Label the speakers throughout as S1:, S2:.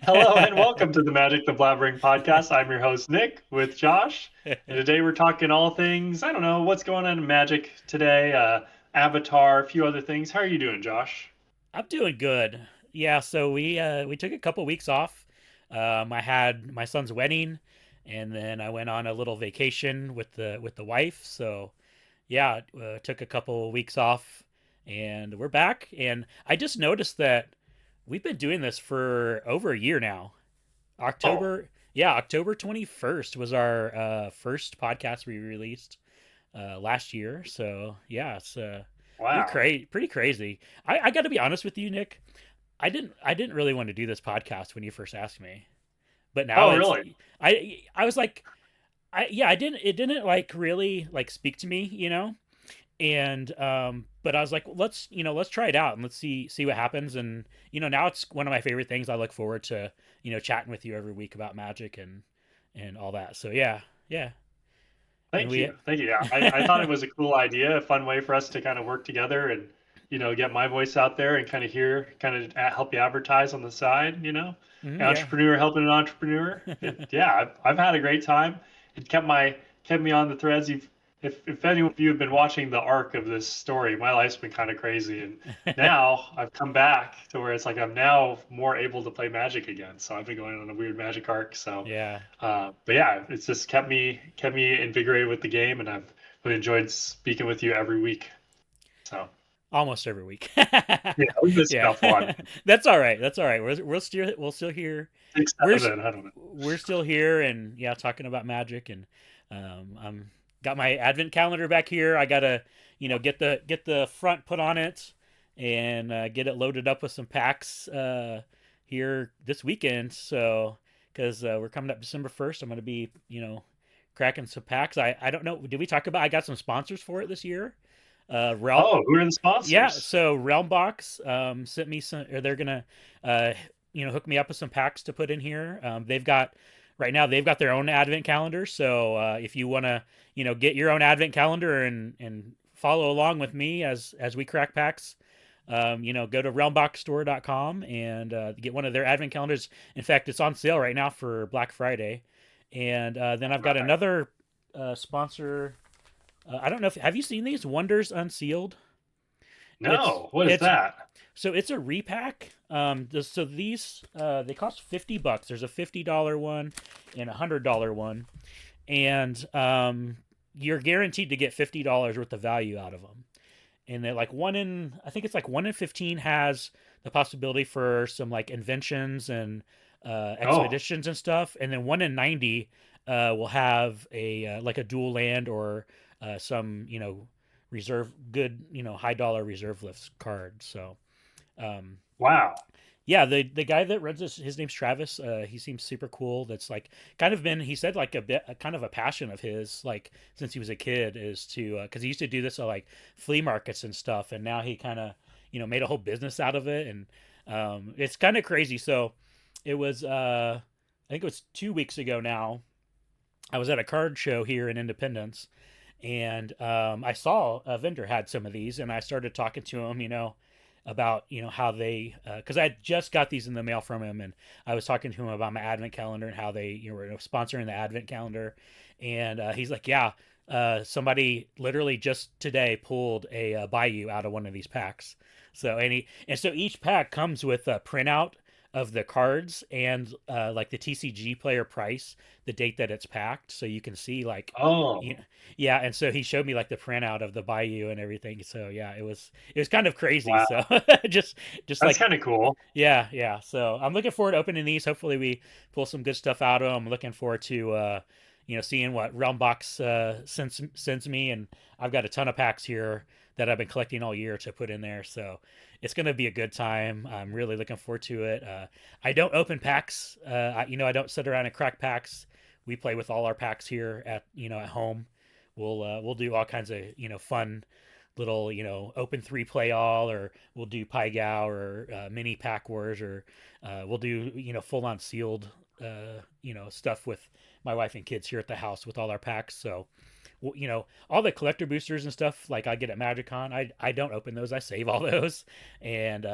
S1: Hello and welcome to the Magic the Blabbering podcast. I'm your host, Nick, with Josh. And today we're talking all things, I don't know, what's going on in Magic today, Avatar, a few other things. How are you doing, Josh?
S2: I'm doing good. Yeah, so we took a couple weeks off. I had my son's wedding, and then I went on a little vacation with the wife. So yeah, took a couple weeks off, and we're back. And I just noticed that we've been doing this for over a year now.
S1: Oh,
S2: October 21st was our first podcast we released last year. So yeah, it's
S1: wow.
S2: pretty crazy. I got to be honest with you, Nick. I didn't really want to do this podcast when you first asked me, but now
S1: Oh,
S2: it's
S1: really?
S2: I was like I didn't it didn't like really like speak to me, and but I was like, let's try it out and let's see what happens. And now it's one of my favorite things. I look forward to chatting with you every week about Magic and all that. So yeah, and
S1: Thank
S2: we
S1: you. Thank you. Yeah, I thought it was a cool idea, a fun way for us to kind of work together and, get my voice out there and kind of help you advertise on the side,
S2: yeah.
S1: entrepreneur helping an entrepreneur. Yeah, I've had a great time. It kept me on the threads. If any of you have been watching the arc of this story, my life's been kind of crazy. And now I've come back to where it's like I'm now more able to play Magic again. So I've been going on a weird Magic arc. So
S2: Yeah,
S1: but yeah, it's just kept me invigorated with the game, and I've really enjoyed speaking with you every week. So
S2: almost every week.
S1: yeah, we missed
S2: Yeah,
S1: about one,
S2: that's all right. That's all right. We're still here.
S1: six,
S2: We're
S1: seven. I don't know.
S2: we're still here, and yeah, talking about Magic. And I'm got my advent calendar back here. I gotta get the front put on it and get it loaded up with some packs here this weekend. So because we're coming up December 1st, I'm gonna be cracking some packs. I don't know. Did we talk about? I got some sponsors for it this year. Realm
S1: Oh, who are the
S2: Yeah,
S1: sponsors?
S2: so Realmbox sent me some, or they're gonna, uh, hook me up with some packs to put in here. They've got right now they've got their own advent calendar. So if you want to, get your own advent calendar and follow along with me as we crack packs, go to realmboxstore.com and get one of their advent calendars. In fact, it's on sale right now for Black Friday. And then I've got
S1: Right.
S2: another sponsor. I don't know if have you seen these Wonders Unsealed? It's
S1: No, what is
S2: it's
S1: that?
S2: so it's a repack. So these they cost $50. There's a $50 one and a $100 one, and you're guaranteed to get $50 worth of value out of them. And they're like I think it's like 1 in 15 has the possibility for some like inventions and
S1: Oh,
S2: expeditions and stuff, and then 1 in 90 will have a like a dual land or some reserve good high dollar reserve lifts card. So um,
S1: wow.
S2: yeah, the guy that runs this, his name's Travis. He seems super cool. That's like kind of been, he said, like a kind of a passion of his, like since he was a kid, is to because he used to do this at like flea markets and stuff, and now he kind of made a whole business out of it, and it's kind of crazy. So it was I think it was 2 weeks ago now. I was at a card show here in Independence, and I saw a vendor had some of these, and I started talking to him, about how they because I had just got these in the mail from him, and I was talking to him about my advent calendar and how they were sponsoring the advent calendar, and he's like, yeah. Somebody literally just today pulled a Bayou out of one of these packs. So each pack comes with a printout of the cards and like the TCG player price, the date that it's packed, so you can see like, you
S1: Oh,
S2: yeah. And so he showed me like the printout of the Bayou and everything. So yeah, it was kind of crazy.
S1: wow.
S2: So just just
S1: That's
S2: like
S1: kind of cool.
S2: yeah. So I'm looking forward to opening these. Hopefully we pull some good stuff out of them. I'm looking forward to seeing what Realmbox sends me, and I've got a ton of packs here that I've been collecting all year to put in there. So it's gonna be a good time. I'm really looking forward to it. I don't open packs. I don't sit around and crack packs. We play with all our packs here at home. We'll do all kinds of fun little open three play all, or we'll do Pai Gow or mini pack wars, or we'll do full on sealed stuff with my wife and kids here at the house with all our packs. So well, all the collector boosters and stuff like I get at MagicCon, I don't open those. I save all those, and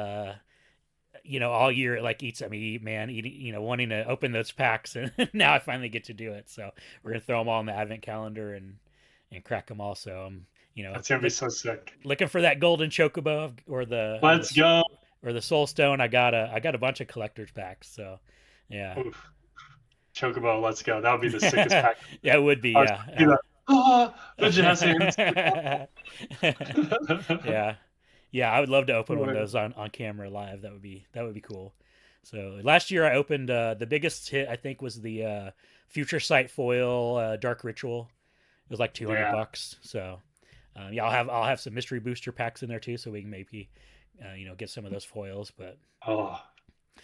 S2: all year it like eats at me, man, eating, wanting to open those packs, and now I finally get to do it. So we're gonna throw them all in the advent calendar and crack them all. So I'm,
S1: That's gonna be so sick.
S2: looking for that golden chocobo or
S1: Let's go.
S2: the soul stone. I got a bunch of collector's packs. So yeah.
S1: Oof. Chocobo, let's go. That would be the sickest pack.
S2: Yeah, it would be.
S1: I was thinking
S2: Yeah.
S1: that, the jazz hands.
S2: Yeah. Yeah, I would love to open one of
S1: Right.
S2: those on camera live. That would be cool. So last year I opened the biggest hit I think was the Future Sight foil Dark Ritual. It was like 200
S1: Yeah.
S2: bucks. So yeah, I'll have some mystery booster packs in there too, so we can maybe get some of those foils. But
S1: Oh,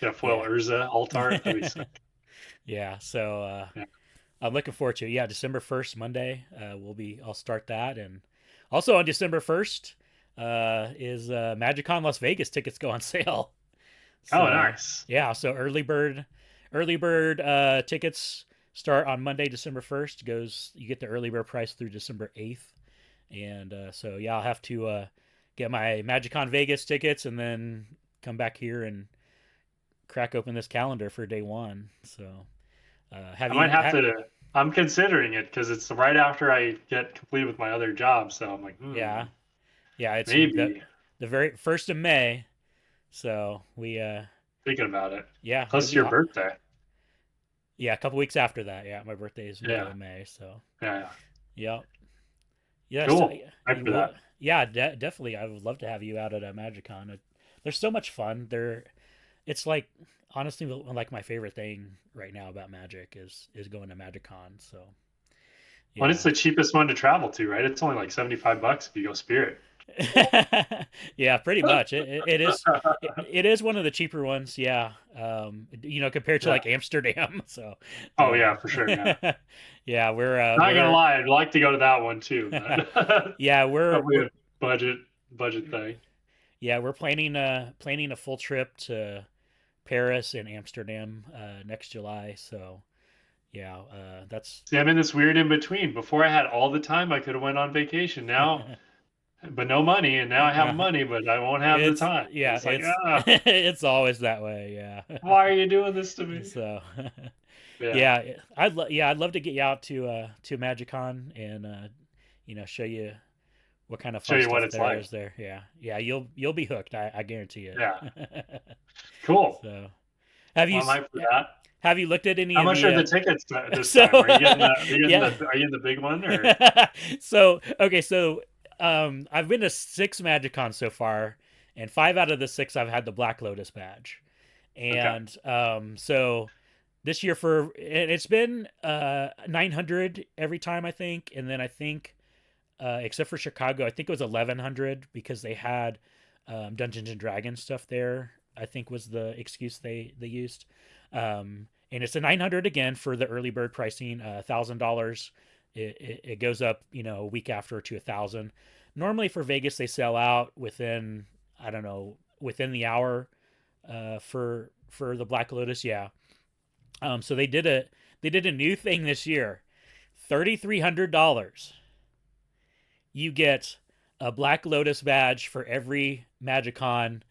S1: yeah, foil
S2: yeah,
S1: Urza altar. That'd be sick.
S2: yeah. So
S1: Yeah.
S2: I'm looking forward to it. Yeah, December 1st, Monday. I'll start that, and also on December 1st is MagicCon Las Vegas tickets go on sale.
S1: Oh,
S2: So
S1: nice.
S2: yeah, so early bird tickets start on Monday, December 1st. You get the early bird price through December 8th, and so yeah, I'll have to get my MagicCon Vegas tickets and then come back here and crack open this calendar for day one. So have
S1: I might
S2: you?
S1: have to. I'm considering it because it's right after I get complete with my other job. So I'm like,
S2: Yeah, yeah, it's
S1: maybe
S2: the very 1st of May. So we
S1: thinking about it.
S2: yeah, it'll
S1: Plus
S2: be
S1: your birthday.
S2: yeah, a couple weeks after that. Yeah, my birthday is middle
S1: Yeah.
S2: of May. So
S1: Yeah.
S2: yeah, yeah. So
S1: Cool. Hyped for
S2: well,
S1: that.
S2: yeah, definitely. I would love to have you out at a MagicCon. They're so much fun. It's like honestly like my favorite thing right now about Magic is going to MagicCon. So
S1: Well, it's
S2: yeah.
S1: the cheapest one to travel to, right? It's only like $75 if you go Spirit.
S2: Yeah, pretty much. It is one of the cheaper ones. Yeah, compared to
S1: Yeah.
S2: like Amsterdam. So,
S1: Oh yeah, for sure. Yeah.
S2: yeah,
S1: Not gonna lie, I'd like to go to that one too, but
S2: yeah
S1: probably a budget thing.
S2: yeah, we're planning a full trip to Paris and Amsterdam next July. So yeah, that's
S1: See, I'm in this weird in between. Before I had all the time, I could have went on vacation. Now, but no money, and now I have money, but I won't have the
S2: it's
S1: time.
S2: yeah,
S1: It's like,
S2: it's it's always that way. Yeah.
S1: why are you doing this to me?
S2: So
S1: Yeah,
S2: yeah, I'd love to get you out to MagicCon and show you what kind of
S1: show
S2: fun
S1: you what
S2: stuff
S1: it's
S2: there
S1: like.
S2: is there. Yeah, yeah, you'll be hooked. I guarantee it.
S1: Yeah, cool.
S2: So have you
S1: Well, I'm hyped for that.
S2: have you looked at any
S1: How
S2: of
S1: much are
S2: the
S1: the tickets this
S2: so
S1: time? Are you getting
S2: yeah
S1: are you in the big one or?
S2: so okay so I've been to 6 MagicCons so far, and 5 out of the 6 I've had the Black Lotus badge,
S1: Okay.
S2: and so this year and it's been 900 every time I think, and then I think except for Chicago I think it was 1100 because they had Dungeons and Dragons stuff there. I think was the excuse they used, and it's a 900 again for the early bird pricing. $1,000 it goes up a week after to 1,000. Normally for Vegas they sell out within, I don't know, within the hour for the Black Lotus. Yeah. So they did a new thing this year. $3,300. You get a Black Lotus badge for every MagicCon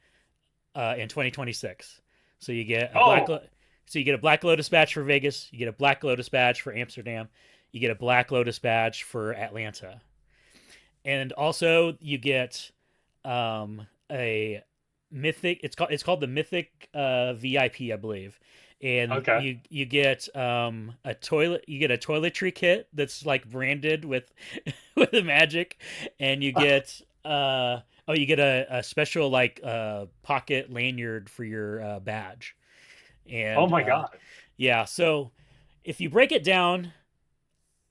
S2: in 2026. So you get a
S1: Oh,
S2: Black Lotus badge for Vegas. You get a Black Lotus badge for Amsterdam. You get a Black Lotus badge for Atlanta, and also you get a Mythic. It's called the Mythic VIP, I believe, and
S1: okay.
S2: you get a toilet. You get a toiletry kit that's like branded with with the magic, and you get you get a special like pocket lanyard for your badge,
S1: Oh
S2: and
S1: my God.
S2: yeah. So if you break it down,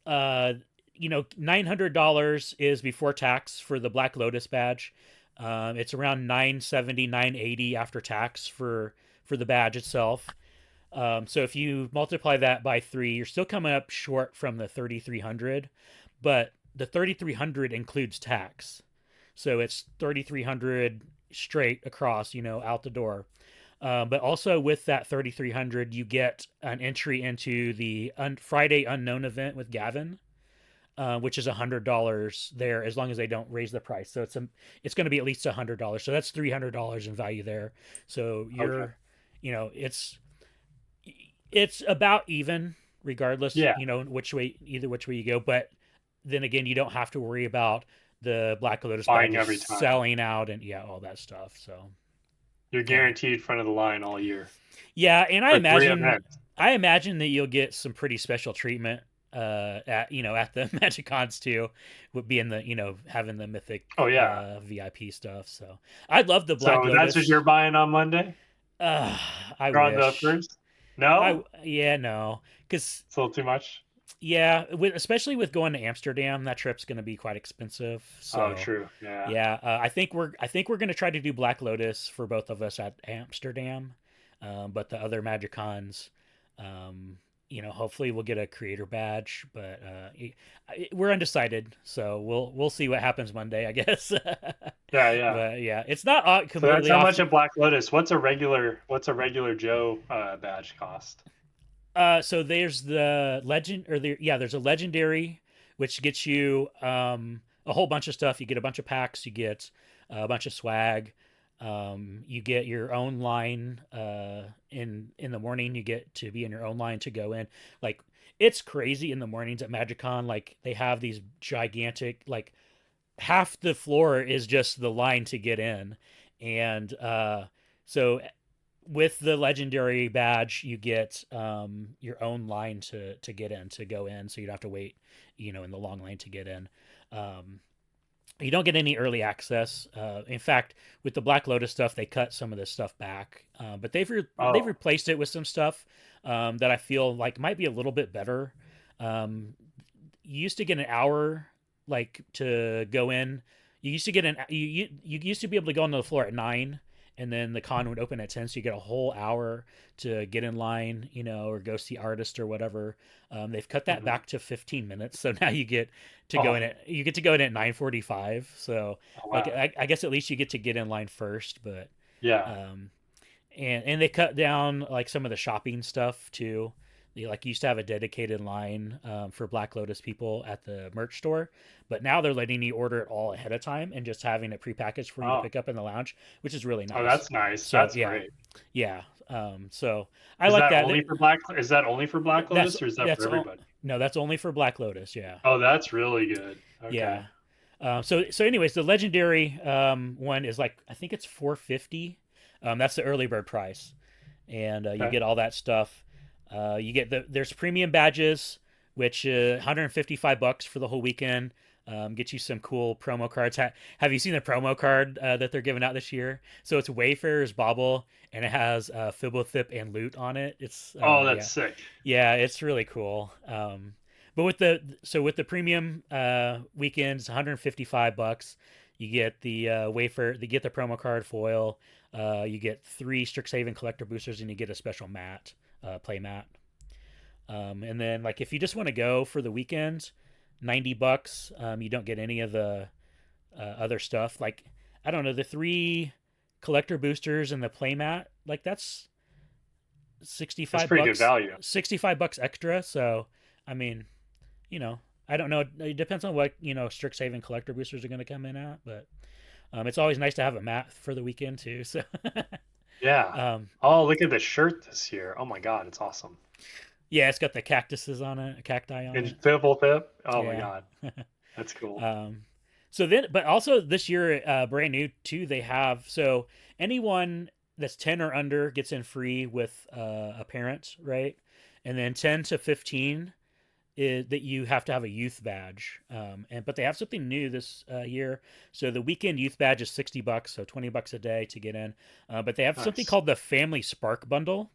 S2: $900 is before tax for the Black Lotus badge. It's around 970, 980 after tax for the badge itself. So if you multiply that by 3, you're still coming up short from the 3,300, but the 3,300 includes tax. So it's 3,300 straight across, out the door. But also with that 3,300, you get an entry into the Friday Unknown event with Gavin. which is $100 there as long as they don't raise the price. So it's going to be at least $100. So that's $300 in value there. So
S1: Okay.
S2: it's about even regardless,
S1: Yeah.
S2: either which way you go. But then again, you don't have to worry about the Black Lotus
S1: Buying
S2: badges
S1: every time.
S2: selling out and yeah, all that stuff. So
S1: You're
S2: yeah,
S1: guaranteed front of the line all year
S2: yeah, and
S1: for three events.
S2: I imagine that you'll get some pretty special treatment at at the MagicCons too, would be in the having the mythic
S1: Oh yeah.
S2: VIP stuff. So I love the Black
S1: So that's what you're
S2: Lotus.
S1: buying on Monday?
S2: Uh, I
S1: You're on the
S2: wish.
S1: first? No?
S2: Yeah, no, because
S1: It's a little too much.
S2: yeah, especially with going to Amsterdam, that trip's going to be quite expensive.
S1: Oh,
S2: So
S1: true. Yeah.
S2: yeah, I think we're going to try to do Black Lotus for both of us at Amsterdam, but the other MagicCons, um, hopefully we'll get a creator badge, but we're undecided, so we'll see what happens Monday, I guess.
S1: Yeah, yeah.
S2: But yeah, it's not
S1: So that's
S2: completely
S1: how
S2: off.
S1: much a Black Lotus. What's a regular Joe badge cost?
S2: So there's the legend, or there's a legendary, which gets you a whole bunch of stuff. You get a bunch of packs. You get a bunch of swag. You get your own line. In the morning, you get to be in your own line to go in. Like it's crazy in the mornings at MagicCon. Like they have these gigantic, like half the floor is just the line to get in, and so with the legendary badge, you get your own line to get in to go in, so you don't have to wait, in the long line to get in. Um, you don't get any early access. In fact, with the Black Lotus stuff, they cut some of this stuff back, but they've
S1: Oh.
S2: replaced it with some stuff that I feel like might be a little bit better. You used to get an hour like to go in. You used to get you used to be able to go onto the floor at 9, and then the con would open at 10, so you get a whole hour to get in line, or go see artist or whatever. They've cut that
S1: Mhm.
S2: back to 15 minutes, so now
S1: Oh.
S2: you get to go in at 9:45. So
S1: Oh,
S2: like
S1: wow.
S2: I guess at least you get to get in line first, but
S1: Yeah.
S2: um, and they cut down like some of the shopping stuff too. They like used to have a dedicated line for Black Lotus people at the merch store, but now they're letting you order it all ahead of time and just having it prepackaged for you to
S1: Oh.
S2: pick up in the lounge, which is really
S1: Oh,
S2: nice.
S1: that's nice.
S2: So
S1: That's
S2: yeah,
S1: great.
S2: yeah. So I like that.
S1: Is that only for Black
S2: That's
S1: Lotus or is that for
S2: that's
S1: everybody?
S2: no, that's only for Black Lotus. Yeah,
S1: Oh, that's really good. Okay.
S2: yeah. So anyways, the legendary one is like I think it's 450. That's the early bird price, and you
S1: Okay.
S2: get all that stuff. You get there's premium badges, which 155 bucks for the whole weekend. Get you some cool promo cards. Have you seen the promo card that they're giving out this year? So it's Wayfarer's Bauble, and it has Fibblethip and Loot on it. It's
S1: Oh, that's
S2: yeah,
S1: sick.
S2: yeah, it's really cool. But with the premium weekends, 155 bucks. You get the wafer. You get the promo card foil. You get 3 Strixhaven collector boosters, and you get a special mat, play mat. And then like if you just want to go for the weekend, 90 bucks. You don't get any of the other stuff. Like I don't know, the 3 collector boosters and the playmat. Like that's sixty
S1: That's
S2: five
S1: pretty good
S2: bucks.
S1: value.
S2: 65 bucks extra. So I mean, I don't know. It depends on what Strixhaven collector boosters are going to come in at, but it's always nice to have a mat for the weekend too. So
S1: Yeah.
S2: um,
S1: Oh, look at the shirt this year. Oh my God, it's awesome.
S2: yeah, it's got the cactuses on it, cacti on
S1: And
S2: it.
S1: Fib. Oh my
S2: Yeah.
S1: God, that's cool.
S2: um, but also this year, brand new too. They have so anyone that's 10 or under gets in free with a parent, right? And then 10 to 15 is that you have to have a youth badge. But they have something new this year. So the weekend youth badge is 60 bucks, so 20 bucks a day to get in. But they have something
S1: Nice.
S2: called the Family Spark Bundle,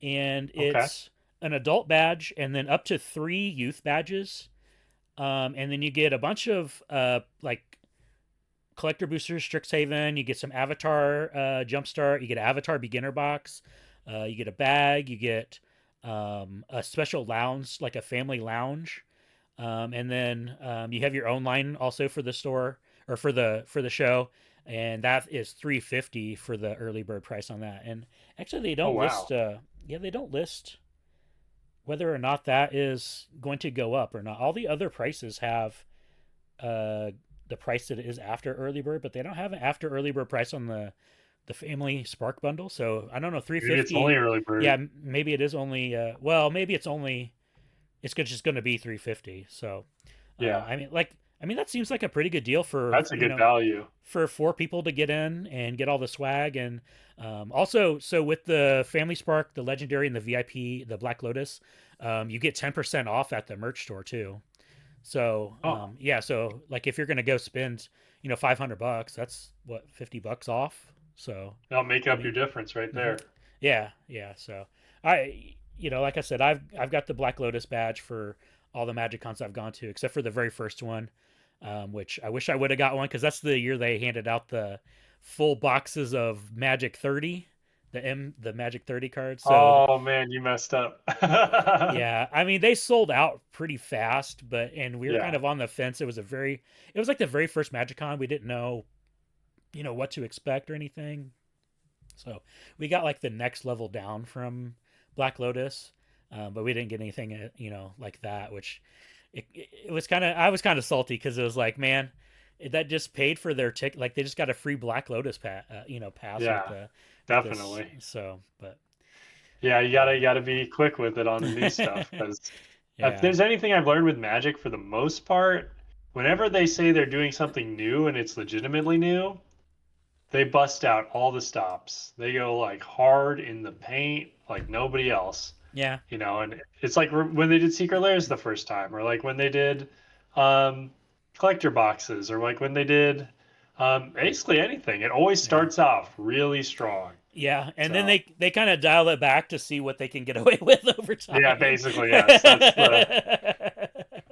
S2: and
S1: Okay.
S2: it's an adult badge and then up to 3 youth badges. And then you get a bunch of like collector boosters, Strixhaven. You get some Avatar Jumpstart. You get an Avatar Beginner box. You get a bag. You get a special lounge, like a family lounge. And then you have your own line also for the store or for the show, and that is 350 for the early bird price on that. And actually, they
S1: Oh
S2: don't list.
S1: wow.
S2: Yeah, they don't list whether or not that is going to go up or not. All the other prices have uh, the price that it is after early bird, but they don't have an after early bird price on the family Spark bundle. So I don't know,
S1: Maybe it's only
S2: 350.
S1: early
S2: Yeah,
S1: bird.
S2: maybe it is only. Well, maybe it's only. It's just going to be 350. So,
S1: Yeah,
S2: I mean that seems like a pretty good deal for
S1: that's a good value.
S2: for four people to get in and get all the swag and also so with the Family Spark, the Legendary, and the VIP, the Black Lotus, you get 10% off at the merch store too. So
S1: Oh,
S2: yeah, so like if you're gonna go spend, $500, that's what, $50 off. So
S1: that'll make
S2: I
S1: up your
S2: mean,
S1: difference right
S2: hmm
S1: there.
S2: yeah, yeah. So like I said, I've got the Black Lotus badge for all the Magic Cons I've gone to, except for the very first one, which I wish I would have got one because that's the year they handed out the full boxes of Magic 30, the Magic 30 cards. So
S1: Oh man, you messed up.
S2: yeah, I mean they sold out pretty fast, but and we were kind
S1: Yeah,
S2: of on the fence. It was like the very first MagicCon. We didn't know, what to expect or anything. So we got like the next level down from Black Lotus, but we didn't get anything, like that. Which it was kind of I was kind of salty because it was like, man, that just paid for their ticket. Like they just got a free Black Lotus pass with
S1: yeah,
S2: the with this.
S1: definitely.
S2: So, but
S1: Yeah, you
S2: yeah,
S1: gotta be quick with it on the new stuff because if
S2: yeah,
S1: there's anything I've learned with Magic for the most part, whenever they say they're doing something new and it's legitimately new, they bust out all the stops. They go like hard in the paint like nobody else,
S2: yeah,
S1: and it's like when they did Secret Lairs the first time, or like when they did um, collector boxes, or like when they did basically anything. It always
S2: yeah.
S1: starts off really strong.
S2: Yeah, and then
S1: So
S2: they kind of dial it back to see what they can get away with over
S1: yeah,
S2: time.
S1: basically yes, that's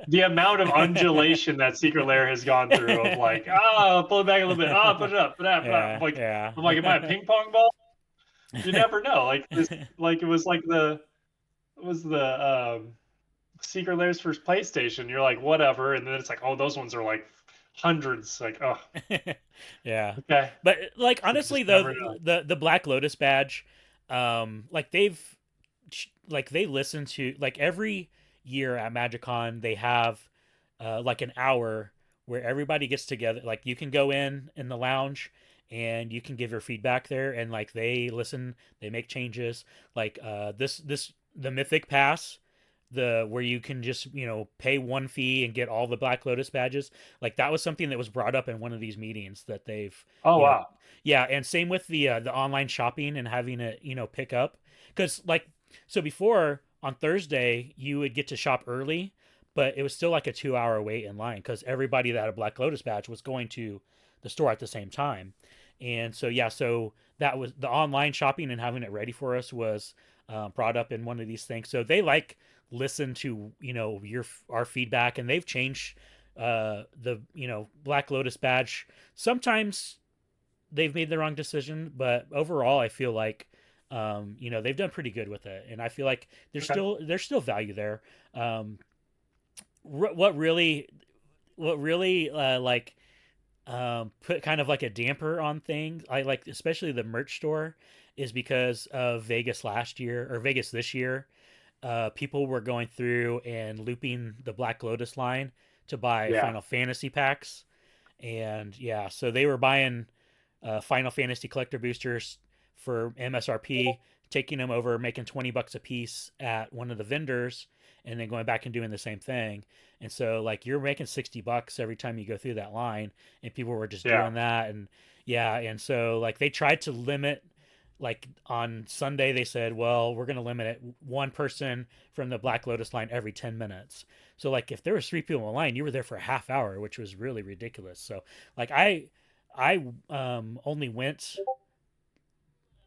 S1: the amount of undulation that Secret Lair has gone through of like, pull it back a little bit, put it up, put it up, put it up.
S2: Yeah, yeah.
S1: I'm like, am I a ping pong ball? You never know. Like it was like it was the Secret Lair's first PlayStation. You're like, whatever, and then it's like, oh, those ones are like hundreds. Like, oh,
S2: Yeah.
S1: okay,
S2: But like
S1: you
S2: honestly
S1: just
S2: though,
S1: never know.
S2: the Black Lotus badge, like they listen to like every year at MagicCon they have like an hour where everybody gets together. Like you can go in the lounge and you can give your feedback there, and like they listen, they make changes. Like this the Mythic Pass, the where you can just pay one fee and get all the Black Lotus badges. Like that was something that was brought up in one of these meetings that they've
S1: Oh
S2: you know
S1: wow,
S2: yeah, and same with the online shopping and having it pick up, because like so before on Thursday you would get to shop early, but it was still like a 2 hour wait in line because everybody that had a Black Lotus badge was going to the store at the same time. And so yeah, so that was the online shopping and having it ready for us was brought up in one of these things. So they like listen to your our feedback, and they've changed the Black Lotus badge. Sometimes they've made the wrong decision, but overall I feel like they've done pretty good with it, and I feel like
S1: okay,
S2: there's still value there. um what really like put kind of like a damper on things, I like especially the merch store, is because of Vegas last year or Vegas this year. People were going through and looping the Black Lotus line to buy
S1: yeah,
S2: Final Fantasy packs, and yeah, so they were buying Final Fantasy collector boosters for MSRP, taking them over, making $20 a piece at one of the vendors, and then going back and doing the same thing. And so, like, you're making $60 every time you go through that line, and people were just
S1: yeah,
S2: doing that. And yeah, and so, like, they tried to limit. Like on Sunday, they said, "Well, we're going to limit it one person from the Black Lotus line every 10 minutes." So, like, if there was three people in line, you were there for a half hour, which was really ridiculous. So, like, I only went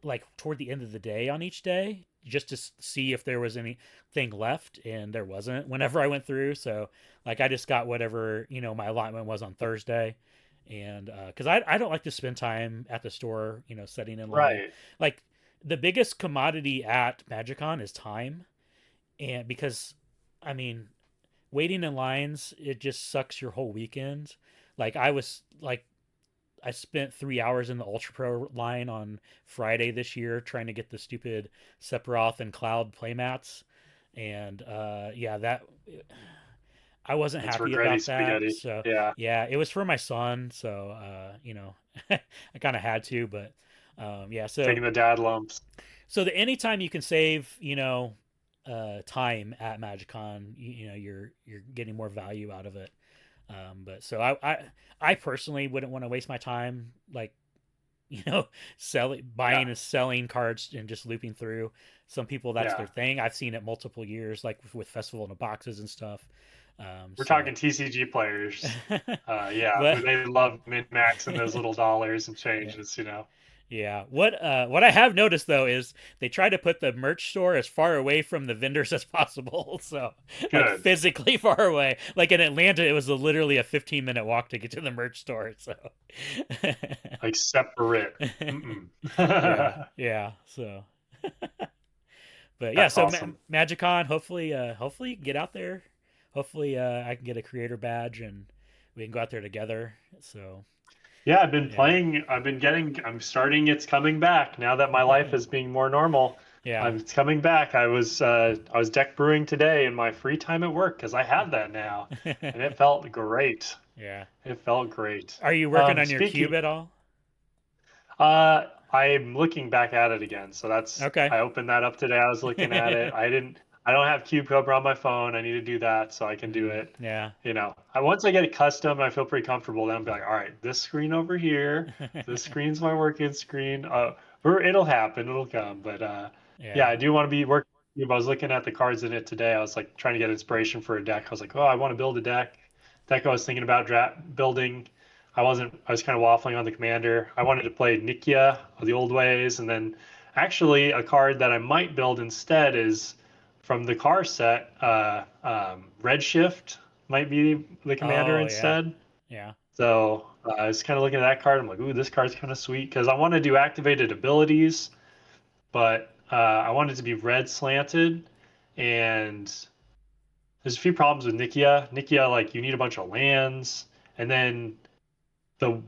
S2: like toward the end of the day on each day just to see if there was anything left, and there wasn't whenever I went through. So like I just got whatever my allotment was on Thursday, and because I don't like to spend time at the store setting in line.
S1: right.
S2: Like the biggest commodity at MagicCon is time, and because I mean waiting in lines, it just sucks your whole weekend. Like I spent 3 hours in the Ultra Pro line on Friday this year trying to get the stupid Sephiroth and Cloud playmats. and yeah, that I wasn't
S1: It's
S2: happy
S1: regretty
S2: about that.
S1: spaghetti.
S2: So
S1: Yeah.
S2: yeah, it was for my son, so I kind of had to, but yeah.
S1: Taking the dad lumps.
S2: So the anytime you can save, time at MagicCon, you're getting more value out of it. But so I personally wouldn't want to waste my time like selling,
S1: Yeah.
S2: buying and selling cards and just looping through. Some people that's
S1: Yeah.
S2: their thing. I've seen it multiple years, like with Festival in the Boxes and stuff.
S1: We're
S2: So,
S1: talking TCG players. Yeah,
S2: but
S1: who they love min maxing those little dollars and
S2: yeah.
S1: changes.
S2: Yeah. What I have noticed though is they try to put the merch store as far away from the vendors as possible. So like
S1: Good.
S2: physically far away. Like in Atlanta, it was literally a 15-minute walk to get to the merch store. So
S1: Like separate. Mm-mm.
S2: yeah, yeah. So but yeah,
S1: That's
S2: so
S1: awesome.
S2: MagicCon, hopefully you can get out there. Hopefully I can get a creator badge and we can go out there together. So
S1: Yeah, I've been
S2: yeah.
S1: playing. I'm starting. It's coming back now that my life is being more normal.
S2: Yeah.
S1: It's coming back. I was deck brewing today in my free time at work because I have that now, and it felt great.
S2: Yeah.
S1: It felt great.
S2: Are you working on your
S1: Speaking,
S2: cube at all?
S1: I'm looking back at it again. So
S2: Okay.
S1: I opened that up today. I was looking at it. I don't have Cube Cover on my phone. I need to do that so I can do it.
S2: Yeah.
S1: Once I get it custom, I feel pretty comfortable. Then I'm like, all right, this screen over here, this screen's my working screen. Or it'll happen, it'll come. But yeah,
S2: Yeah.
S1: I do want to be working. I was looking at the cards in it today. I was like trying to get inspiration for a deck. I was like, oh, I want to build a deck I was thinking about building. I wasn't. I was kind of waffling on the commander. I wanted to play Nikia the old ways, and then actually a card that I might build instead is from the car set. Redshift might be the commander
S2: Oh yeah.
S1: instead.
S2: Yeah.
S1: So I was kind of looking at that card. I'm like, ooh, this card's kind of sweet because I want to do activated abilities, but I want it to be red slanted, and there's a few problems with Nikia. Nikia, like you need a bunch of lands, and then the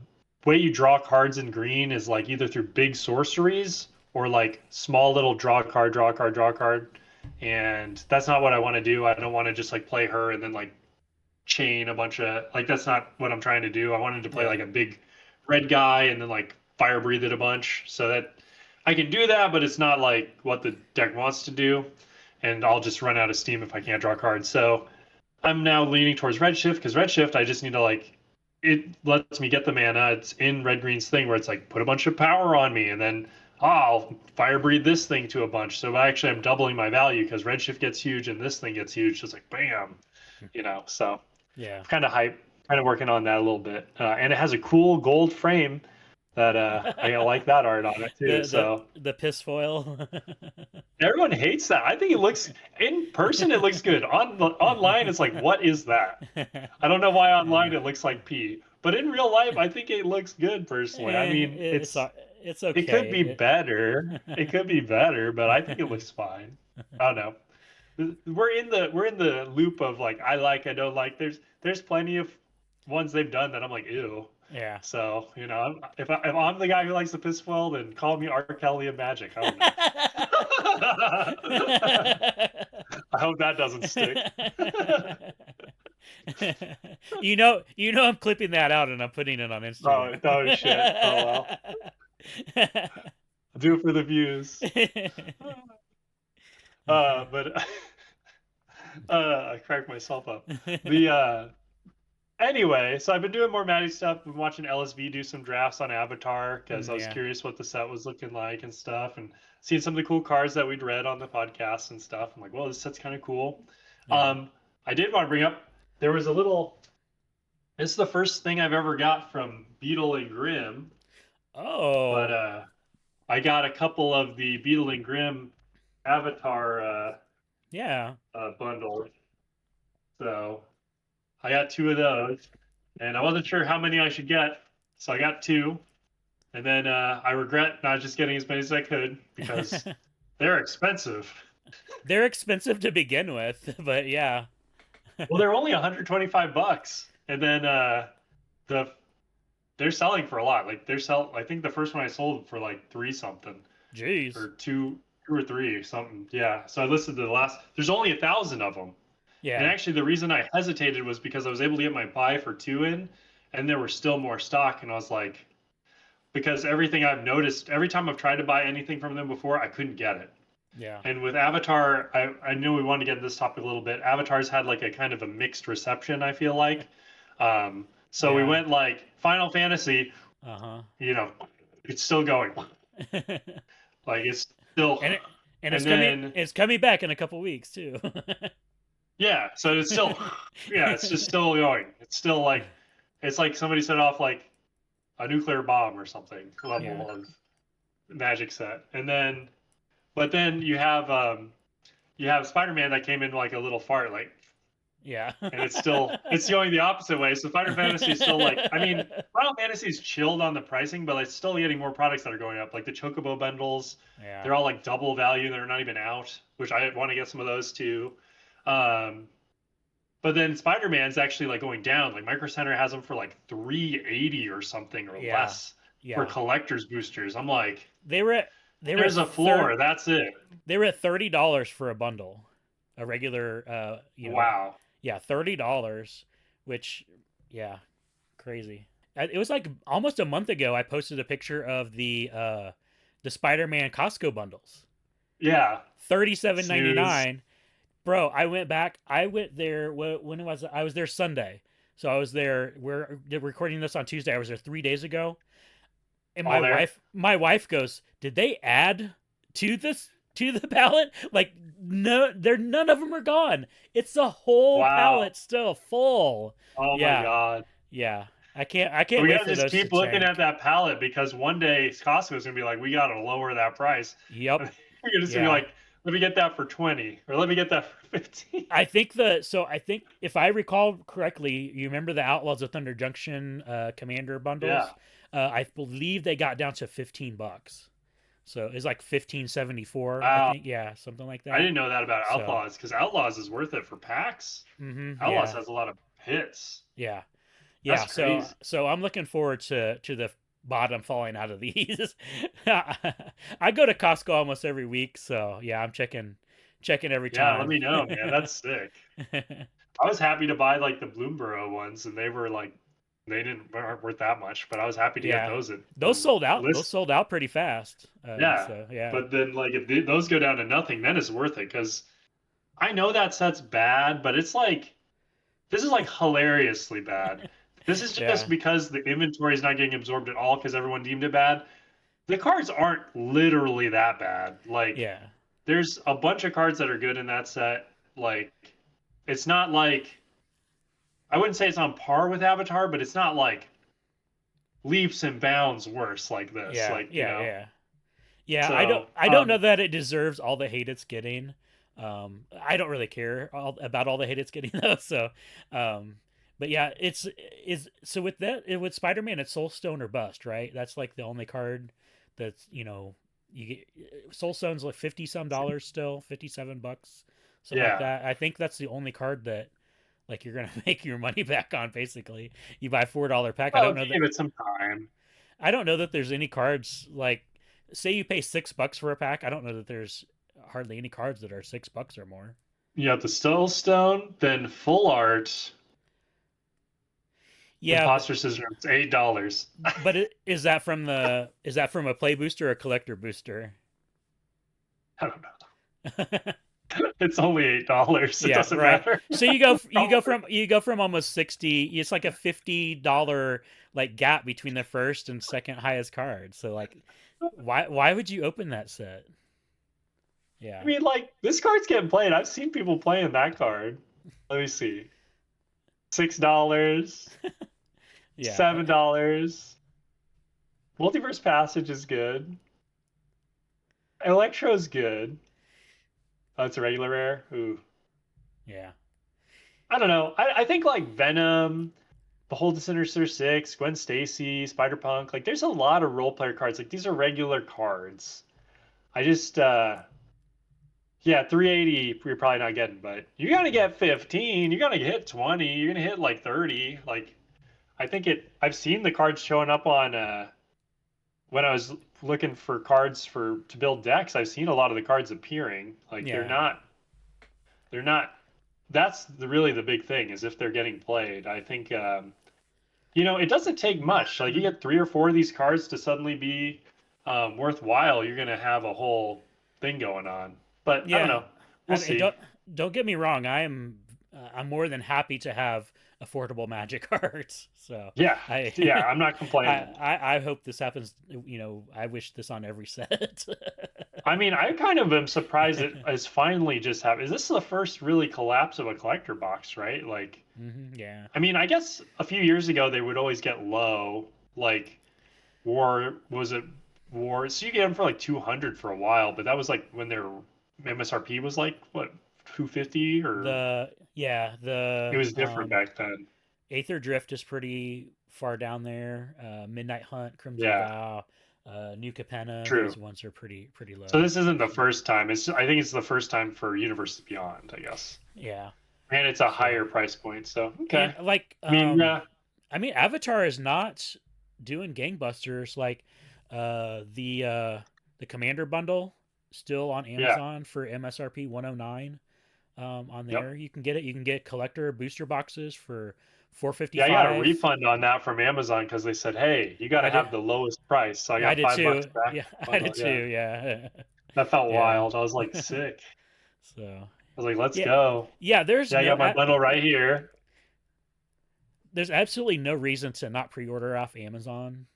S1: way you draw cards in green is like either through big sorceries or like small little draw a card, draw a card, draw a card. And that's not what I want to do. I don't want to just like play her and then like chain a bunch of like that's not what I'm trying to do. I wanted to play
S2: Yeah.
S1: like a big red guy and then like fire breathe it a bunch so that I can do that, but it's not like what the deck wants to do. And I'll just run out of steam if I can't draw cards. So I'm now leaning towards Redshift because Redshift, I just need to like, it lets me get the mana. It's in Red Green's thing where it's like, put a bunch of power on me and then I'll fire breathe this thing to a bunch. So actually, I'm doubling my value because Redshift gets huge and this thing gets huge. Just like, bam. So
S2: Yeah.
S1: kind of hype, kind of working on that a little bit. And it has a cool gold frame that I like that art on it too. So
S2: The piss foil.
S1: everyone hates that. I think it looks in person, it looks good. Online, it's like, what is that? I don't know why online
S2: Yeah.
S1: it looks like pee, but in real life, I think it looks good personally. I mean,
S2: It's it's
S1: it could be
S2: okay.
S1: better. It could be better, but I think it looks fine. I don't know. We're in the loop of like I don't like. There's plenty of ones they've done that I'm like ew.
S2: Yeah.
S1: So if I'm the guy who likes the piss well, then call me R. Kelly of Magic. I don't know. I hope that doesn't stick.
S2: I'm clipping that out and I'm putting it on Instagram.
S1: Oh shit. Oh well. I'll do it for the views. But I cracked myself up. The Anyway, so I've been doing more Maddie stuff. Been watching LSV do some drafts on Avatar because I was
S2: Yeah.
S1: curious what the set was looking like and stuff, and seeing some of the cool cards that we'd read on the podcast and stuff. I'm like, well, this set's kind of cool.
S2: Yeah.
S1: I did want to bring up there was a little. This is the first thing I've ever got from Beetle and Grimm, but
S2: Oh.
S1: I got a couple of the Beetle and Grimm Avatar
S2: Yeah.
S1: bundles. So I got two of those, and I wasn't sure how many I should get, so I got two. And then I regret not just getting as many as I could because they're expensive.
S2: They're expensive to begin with, but yeah.
S1: Well, they're only 125 bucks, and then the they're selling for a lot. Like I think the first one I sold for like three something
S2: Jeez.
S1: or two. 2 or 3 something. Yeah. So I listed the last. There's only 1,000 of them. And
S2: Yeah,
S1: actually, the reason I hesitated was because I was able to get my buy for 2 in, and there were still more stock, and I was like, because everything I've noticed, every time I've tried to buy anything from them before, I couldn't get it.
S2: yeah,
S1: And with Avatar, I knew we wanted to get into this topic a little bit. Avatar's had like a kind of a mixed reception, I feel like. So we
S2: yeah.
S1: went like Final Fantasy,
S2: Uh
S1: you know, it's still going.
S2: huh.
S1: Like it's still,
S2: and it, and
S1: and then
S2: it's coming back in a couple weeks too.
S1: yeah, so it's still, yeah, it's just still going. It's still like, it's like somebody set off like a nuclear bomb or something
S2: Yeah,
S1: level of magic set. And then, but then you have Spider-Man that came in like a little fart, like,
S2: yeah.
S1: and it's going the opposite way. So Final Fantasy is still like, I mean, Final Fantasy's chilled on the pricing, but it's still getting more products that are going up, like the Chocobo bundles.
S2: Yeah,
S1: They're all like double value. They're not even out, which I want to get some of those too. Um, but then Spider-Man's actually like going down. Like Micro Center has them for like 380 or something or
S2: yeah,
S1: less for
S2: yeah.
S1: collector's boosters. I'm like,
S2: They were at they were at
S1: there's a floor. That's it.
S2: they were at $30 for a bundle, a regular.
S1: Wow.
S2: Yeah, $30, which, yeah, crazy. It was like almost a month ago. I posted a picture of the Spider-Man Costco bundles,
S1: Yeah.
S2: 37.99.
S1: Snooze.
S2: Bro, I went back. I went there when was I was there Sunday. So I was there. We're recording this on Tuesday. I was there 3 days ago, and
S1: All there.
S2: my wife goes, "Did they add to this to the pallet? Like no, there none of them are gone. It's the whole
S1: Wow.
S2: pallet still full."
S1: Oh my
S2: Yeah,
S1: God.
S2: yeah. I can't
S1: We
S2: wait
S1: gotta
S2: for
S1: just
S2: those to
S1: keep looking at
S2: tank.
S1: that pallet because one day Costco's gonna be like, we gotta lower that price.
S2: Yep.
S1: We're just gonna be
S2: Yeah.
S1: like, let me get that for 20 or let me get that for 15.
S2: I think if I recall correctly, you remember the Outlaws of Thunder Junction Commander
S1: Yeah.
S2: bundles? I believe they got down to $15. So it's like 15.74, I
S1: Wow.
S2: think. Yeah, something like
S1: I
S2: that.
S1: didn't know that about
S2: So,
S1: Outlaws because Outlaws is worth it for packs. Outlaws
S2: yeah,
S1: has a lot of hits.
S2: yeah, yeah.
S1: That's crazy.
S2: So I'm looking forward to the bottom falling out of these. I go to Costco almost every week, so yeah, I'm checking every
S1: Yeah, let
S2: time.
S1: me know, man. That's sick. I was happy to buy like the Bloomborough ones, and they were like, they didn't weren't worth that much, but I was happy to get
S2: Yeah,
S1: those at
S2: those sold out. Those
S1: list.
S2: sold out pretty fast.
S1: Yeah,
S2: So yeah,
S1: but then like if those go down to nothing, then it's worth it because I know that set's bad, but it's like this is like hilariously bad. This is just
S2: yeah,
S1: because the inventory is not getting absorbed at all because everyone deemed it bad. The cards aren't literally that bad. Like
S2: yeah,
S1: there's a bunch of cards that are good in that set. Like it's not like I wouldn't say it's on par with Avatar, but it's not like leaps and bounds worse like this.
S2: yeah,
S1: Like, you
S2: yeah,
S1: know.
S2: yeah. Yeah,
S1: So,
S2: I don't know that it deserves all the hate it's getting. I don't really care about all the hate it's getting though. So, um, but yeah, it's is so with that with Spider-Man, it's Soul Stone or bust, right? That's like the only card that's you get Soul Stone's like 50 some dollars still, $57, something like
S1: yeah.
S2: that. I think that's the only card that like you're gonna make your money back on. Basically, you buy $4 pack.
S1: Well, give it some time.
S2: I don't know that there's any cards like say you pay $6 for a pack. I don't know that there's hardly any cards that are $6 or more.
S1: You have the Soul Stone, then Full Art,
S2: Yeah,
S1: Imposter Syndrome. It's $8.
S2: but is that from a play booster or a collector booster?
S1: I don't know. It's only $8. It
S2: Yeah,
S1: doesn't
S2: right.
S1: matter.
S2: So you go from almost 60. It's like a $50 like gap between the first and second highest card. So like, why would you open that set?
S1: I
S2: Yeah,
S1: mean, like this card's getting played. I've seen people playing that card. Let me see. $6,
S2: yeah,
S1: $7. Multiverse Passage is good. Electro's good. Oh, it's a regular rare. Ooh.
S2: yeah,
S1: I don't know. I think like Venom, Behold the Sinister Six, Gwen Stacy, Spider Punk. Like, there's a lot of role player cards. Like, these are regular cards. I just, yeah, 380 you're probably not getting, but you're gonna get 15. You're gonna hit 20. You're gonna hit like 30. Like, I think it. I've seen the cards showing up on when I was looking for cards to build decks, I've seen a lot of the cards appearing. Like
S2: Yeah.
S1: they're not. That's really the big thing is if they're getting played. I think it doesn't take much. Like you get 3 or 4 of these cards to suddenly be worthwhile. You're gonna have a whole thing going on. But I don't
S2: Yeah.
S1: know. We'll
S2: I mean,
S1: see.
S2: don't get me wrong. I'm more than happy to have affordable Magic cards. So
S1: Yeah,
S2: I
S1: yeah. I'm not complaining.
S2: I hope this happens. I wish this on every set.
S1: I mean, I kind of am surprised it has finally just happened. Is this the first really collapse of a collector box, right? Like,
S2: Yeah.
S1: I mean, I guess a few years ago they would always get low. Like, War was it War? So you get them for like 200 for a while, but that was like when their MSRP was like what 250 or it
S2: The
S1: was different back then.
S2: Aether Drift is pretty far down there. Midnight Hunt, Crimson
S1: Yeah,
S2: Vow, New Capenna.
S1: true.
S2: Those ones are pretty
S1: So
S2: low.
S1: this isn't the first time. I think it's the first time for Universes Beyond, I guess.
S2: Yeah.
S1: And it's a
S2: So
S1: higher price point. So
S2: and
S1: okay.
S2: like
S1: I mean, yeah,
S2: I mean Avatar is not doing gangbusters like the Commander bundle still on
S1: yeah,
S2: Amazon for MSRP 109 on
S1: yep.
S2: there. You can get it. You can get collector booster boxes for
S1: Yeah, I got a
S2: 455.
S1: refund on that from Amazon because they said, "Hey, you got
S2: I
S1: to
S2: did
S1: have the lowest price." So I
S2: I
S1: got
S2: did
S1: $5
S2: too.
S1: back
S2: Yeah,
S1: on the
S2: I
S1: bundle.
S2: did
S1: Yeah,
S2: too. Yeah.
S1: that felt
S2: Yeah.
S1: wild. I was like sick.
S2: So,
S1: I was like, "Let's
S2: yeah.
S1: go."
S2: Yeah, there's
S1: Yeah, I
S2: no
S1: got my bundle right here.
S2: there's absolutely no reason to not pre-order off Amazon.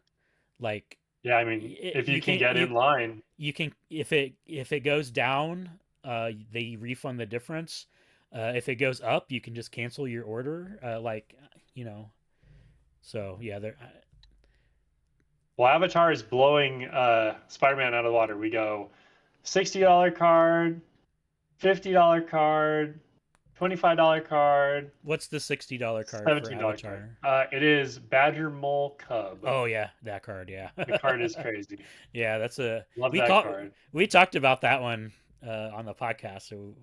S2: Like
S1: Yeah, I mean, if you
S2: you
S1: can
S2: can
S1: get in line,
S2: you can if it goes down, they refund the difference. If it goes up, you can just cancel your order. You know, so yeah, there.
S1: well, Avatar is blowing Spider-Man out of the water. We go $60 card, $50 card, $25 card,
S2: What's the $60 card for
S1: $17 card.
S2: Avatar?
S1: It is Badger Mole Cub.
S2: Oh yeah, that card. Yeah,
S1: The card is crazy.
S2: yeah. That's a
S1: Love that card.
S2: we talked about that one on the podcast. So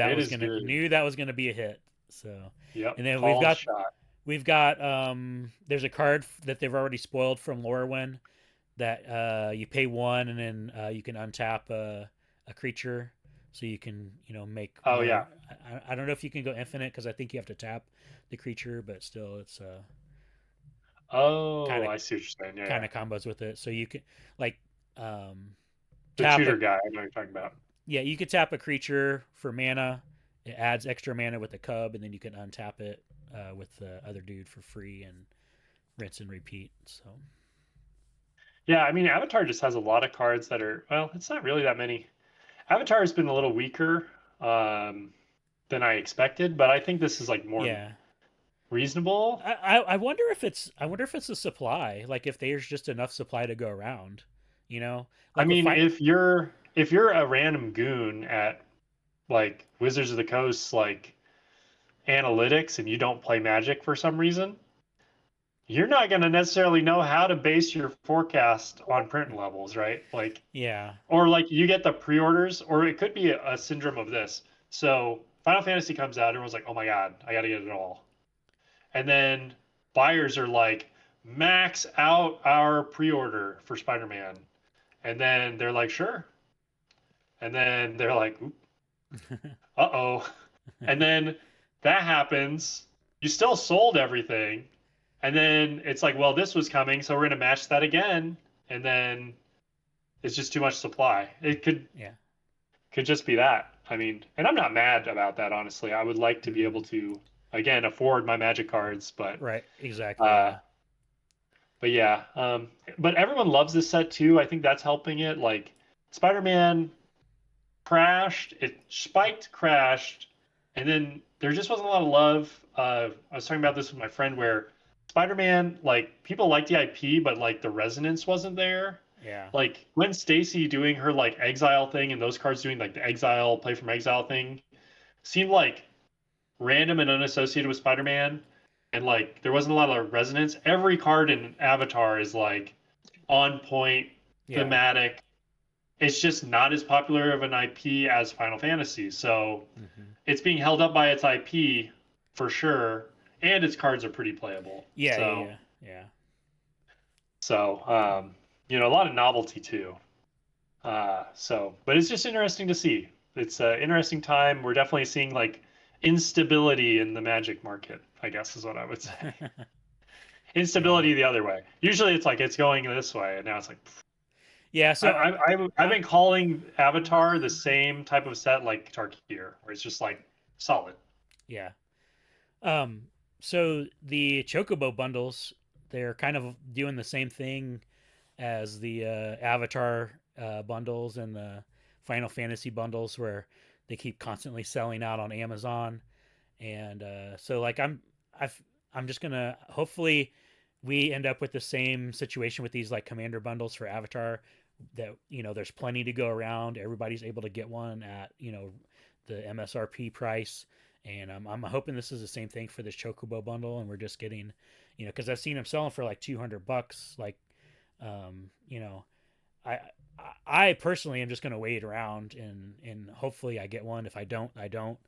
S1: It is good.
S2: knew that was gonna be a hit. So,
S1: Yep,
S2: and then
S1: called shot.
S2: we've got there's a card that they've already spoiled from Lorwyn that you pay one and then you can untap a creature, so you can make
S1: Oh yeah.
S2: more. I don't know if you can go infinite because I think you have to tap the creature, but still it's kind
S1: Oh,
S2: of
S1: I see what you're saying. Yeah, yeah.
S2: combos with it. So you can like um,
S1: The
S2: tap a
S1: tutor guy. I know what you're talking about.
S2: yeah, you could tap a creature for mana. It adds extra mana with the cub, and then you can untap it with the other dude for free and rinse and repeat. So
S1: Yeah, I mean, Avatar just has a lot of cards that are, well, it's not really that many. Avatar has been a little weaker um, than I expected, but I think this is like more
S2: yeah,
S1: reasonable.
S2: I wonder if it's a supply. Like if there's just enough supply to go around. You know,
S1: I
S2: like with
S1: mean,
S2: fight.
S1: if you're a random goon at like Wizards of the Coast, like analytics, and you don't play Magic for some reason, you're not going to necessarily know how to base your forecast on print levels, right? Like,
S2: Yeah,
S1: or like you get the pre-orders, or it could be a syndrome of this. So Final Fantasy comes out, everyone's like, "Oh my god, I got to get it all," and then buyers are like, "Max out our pre-order for Spider-Man," and then they're like, "Sure," and then they're like, "Uh-oh," and then that happens. You still sold everything, and then it's like, "Well, this was coming, so we're gonna match that again," and then it's just too much supply. It
S2: yeah,
S1: could just be that. I mean, and I'm not mad about that, honestly. I would like to be
S2: hmm
S1: able to, again, afford my Magic cards,
S2: right, exactly.
S1: uh,
S2: Yeah,
S1: but yeah. But everyone loves this set too. I think that's helping it. Like Spider-Man crashed, it spiked, crashed, and then there just wasn't a lot of love. I was talking about this with my friend where Spider-Man, like people liked the IP, but like the resonance wasn't there.
S2: yeah,
S1: Like when Stacy doing her like exile thing and those cards doing like the exile play from exile thing seemed like random and unassociated with Spider-Man, and like there wasn't a lot of resonance. Every card in Avatar is like on point,
S2: yeah.
S1: thematic. It's just not as popular of an IP as Final Fantasy, so
S2: hmm
S1: it's being held up by its IP for sure, and its cards are pretty playable.
S2: Yeah, yeah,
S1: So
S2: yeah, yeah.
S1: so a lot of novelty too. But it's just interesting to see. It's an interesting time. We're definitely seeing like instability in the Magic market, I guess is what I would say.
S2: Yeah.
S1: Instability the other way. Usually it's like it's going this way, and now it's like
S2: Yeah.
S1: I,
S2: So
S1: I've
S2: I,
S1: been calling Avatar the same type of set like Tarkir, where it's just like solid.
S2: yeah. Um, so the Chocobo bundles, they're kind of doing the same thing as the Avatar bundles and the Final Fantasy bundles, where they keep constantly selling out on Amazon. And so, like, I've, I'm just gonna hopefully we end up with the same situation with these like Commander bundles for Avatar. That there's plenty to go around. Everybody's able to get one at the MSRP price, and I'm hoping this is the same thing for this Chocobo bundle, and we're just getting, because I've seen them selling for like $200. Like, um, you know, I I personally am just gonna wait around and hopefully I get one. If I don't, I don't.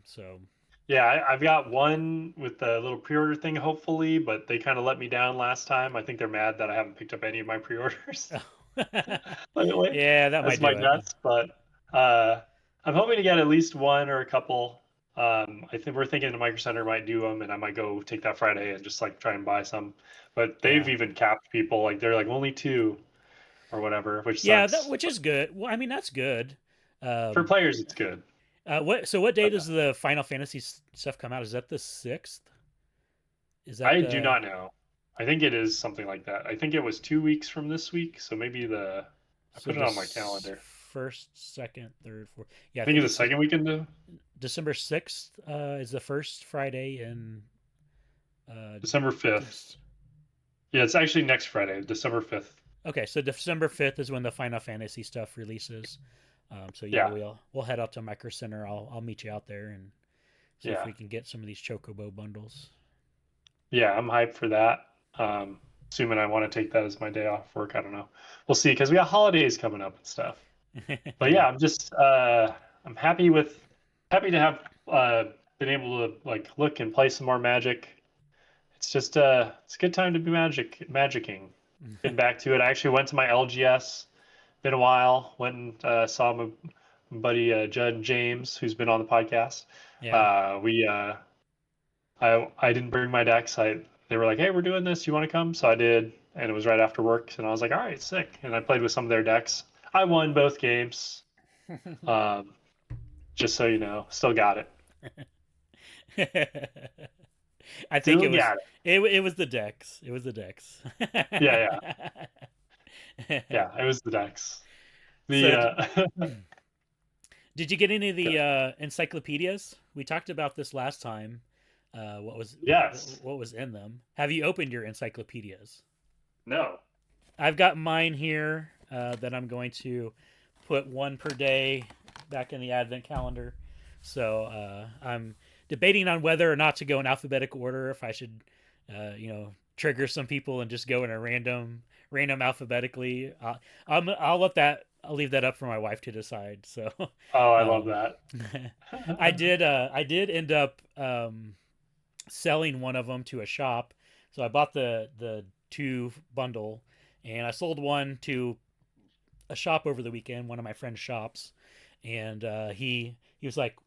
S2: So
S1: Yeah, I've got one with the little pre-order thing, hopefully, but they kind of let me down last time. I think they're mad that I haven't picked up any of my pre-orders lately.
S2: yeah, that
S1: That's
S2: might
S1: my
S2: do it.
S1: guess, but uh, I'm hoping to get at least one or a couple. I think we're thinking the Micro Center might do them, and I might go take that Friday and just like try and buy some. But they've
S2: Yeah.
S1: even capped people, like they're like only two or whatever, which
S2: Yeah, that
S1: sucks.
S2: which
S1: But
S2: is good. Well, I mean that's good.
S1: for
S2: Um,
S1: players, it's good.
S2: what day
S1: But
S2: does the Final Fantasy stuff come out? Is that the 6th? Is that
S1: I do
S2: the
S1: not know. I think it is something like that. I think it was 2 weeks from this week, so maybe I
S2: so
S1: put it on my calendar.
S2: first, second, third, fourth? Yeah, I
S1: I think
S2: think
S1: it's
S2: it's
S1: the second weekend though.
S2: December 6th. Is the first Friday in uh,
S1: December 5th.
S2: Dis-
S1: Yeah, it's actually next Friday, December 5th.
S2: okay, so December 5th is when the Final Fantasy stuff releases. So yeah,
S1: Yeah,
S2: we'll head out to Micro Center. I'll meet you out there and see if
S1: yeah,
S2: we can get some of these Chocobo bundles.
S1: yeah. I'm hyped for that. Um, Assuming I want to take that as my day off work. I don't know. We'll see because we got holidays coming up and stuff. But
S2: Yeah.
S1: yeah, I'm happy to have been able to like look and play some more Magic. It's a good time to be magicking. Getting back to it. I actually went to my LGS. Been a while. Went and saw my buddy Judd James, who's been on the podcast.
S2: Yeah.
S1: We I didn't bring my decks. They were like, "Hey, we're doing this. You want to come?" So I did, and it was right after work, and I was like, "All right, sick." And I played with some of their decks. I won both games. Um, just so you know, still got it.
S2: I think
S1: Still got it.
S2: it was the decks. It was the decks.
S1: Yeah, yeah, yeah. It was the decks. The
S2: So did you get any of the encyclopedias? We talked about this last time. What was
S1: yes.
S2: what was in them? Have you opened your encyclopedias?
S1: No.
S2: I've got mine here that I'm going to put one per day back in the advent calendar. So I'm debating on whether or not to go in alphabetical order. If I should, trigger some people and just go in a random alphabetically. I'll leave that up for my wife to decide. So
S1: Oh, I love
S2: um,
S1: that.
S2: I did end up selling one of them to a shop. So I bought the two bundle, and I sold one to a shop over the weekend, one of my friend's shops, and he was like,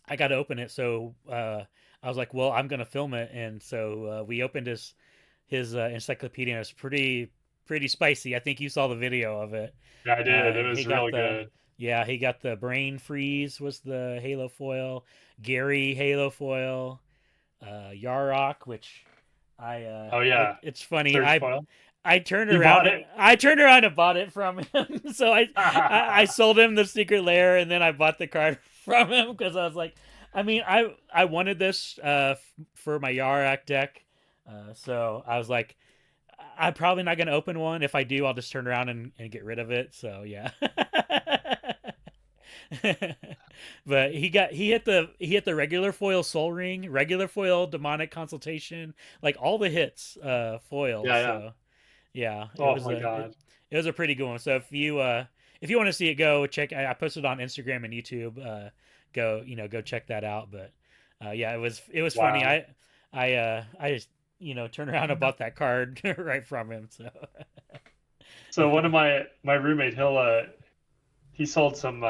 S2: "I got to open it." So I was like, "Well, I'm gonna film it," and so we opened his encyclopedia. And it's pretty spicy. I think you saw the video of it.
S1: Yeah, I did. It
S2: He
S1: was
S2: got
S1: really
S2: the
S1: good.
S2: Yeah, he got the brain freeze was the Halo foil, Gary Halo foil, Yarok, which
S1: Oh yeah,
S2: it's funny.
S1: third foil.
S2: I turned
S1: You
S2: around
S1: bought it.
S2: I turned around and bought it from him. So I sold him the secret lair and then I bought the card from him because I was like, I mean, I wanted this for my Yarak deck. So I was like, I'm probably not going to open one. If I do, I'll just turn around and get rid of it. So yeah. But he hit the regular foil Soul Ring, regular foil Demonic Consultation, like all the hits foil.
S1: Yeah, yeah.
S2: So yeah,
S1: Oh my God.
S2: it was a pretty good one. So if you want to see it, go check. I posted on Instagram and YouTube. Go check that out. But yeah, it was funny.
S1: Wow.
S2: I turned around and bought that card right from him. So
S1: So one of my roommate, he sold some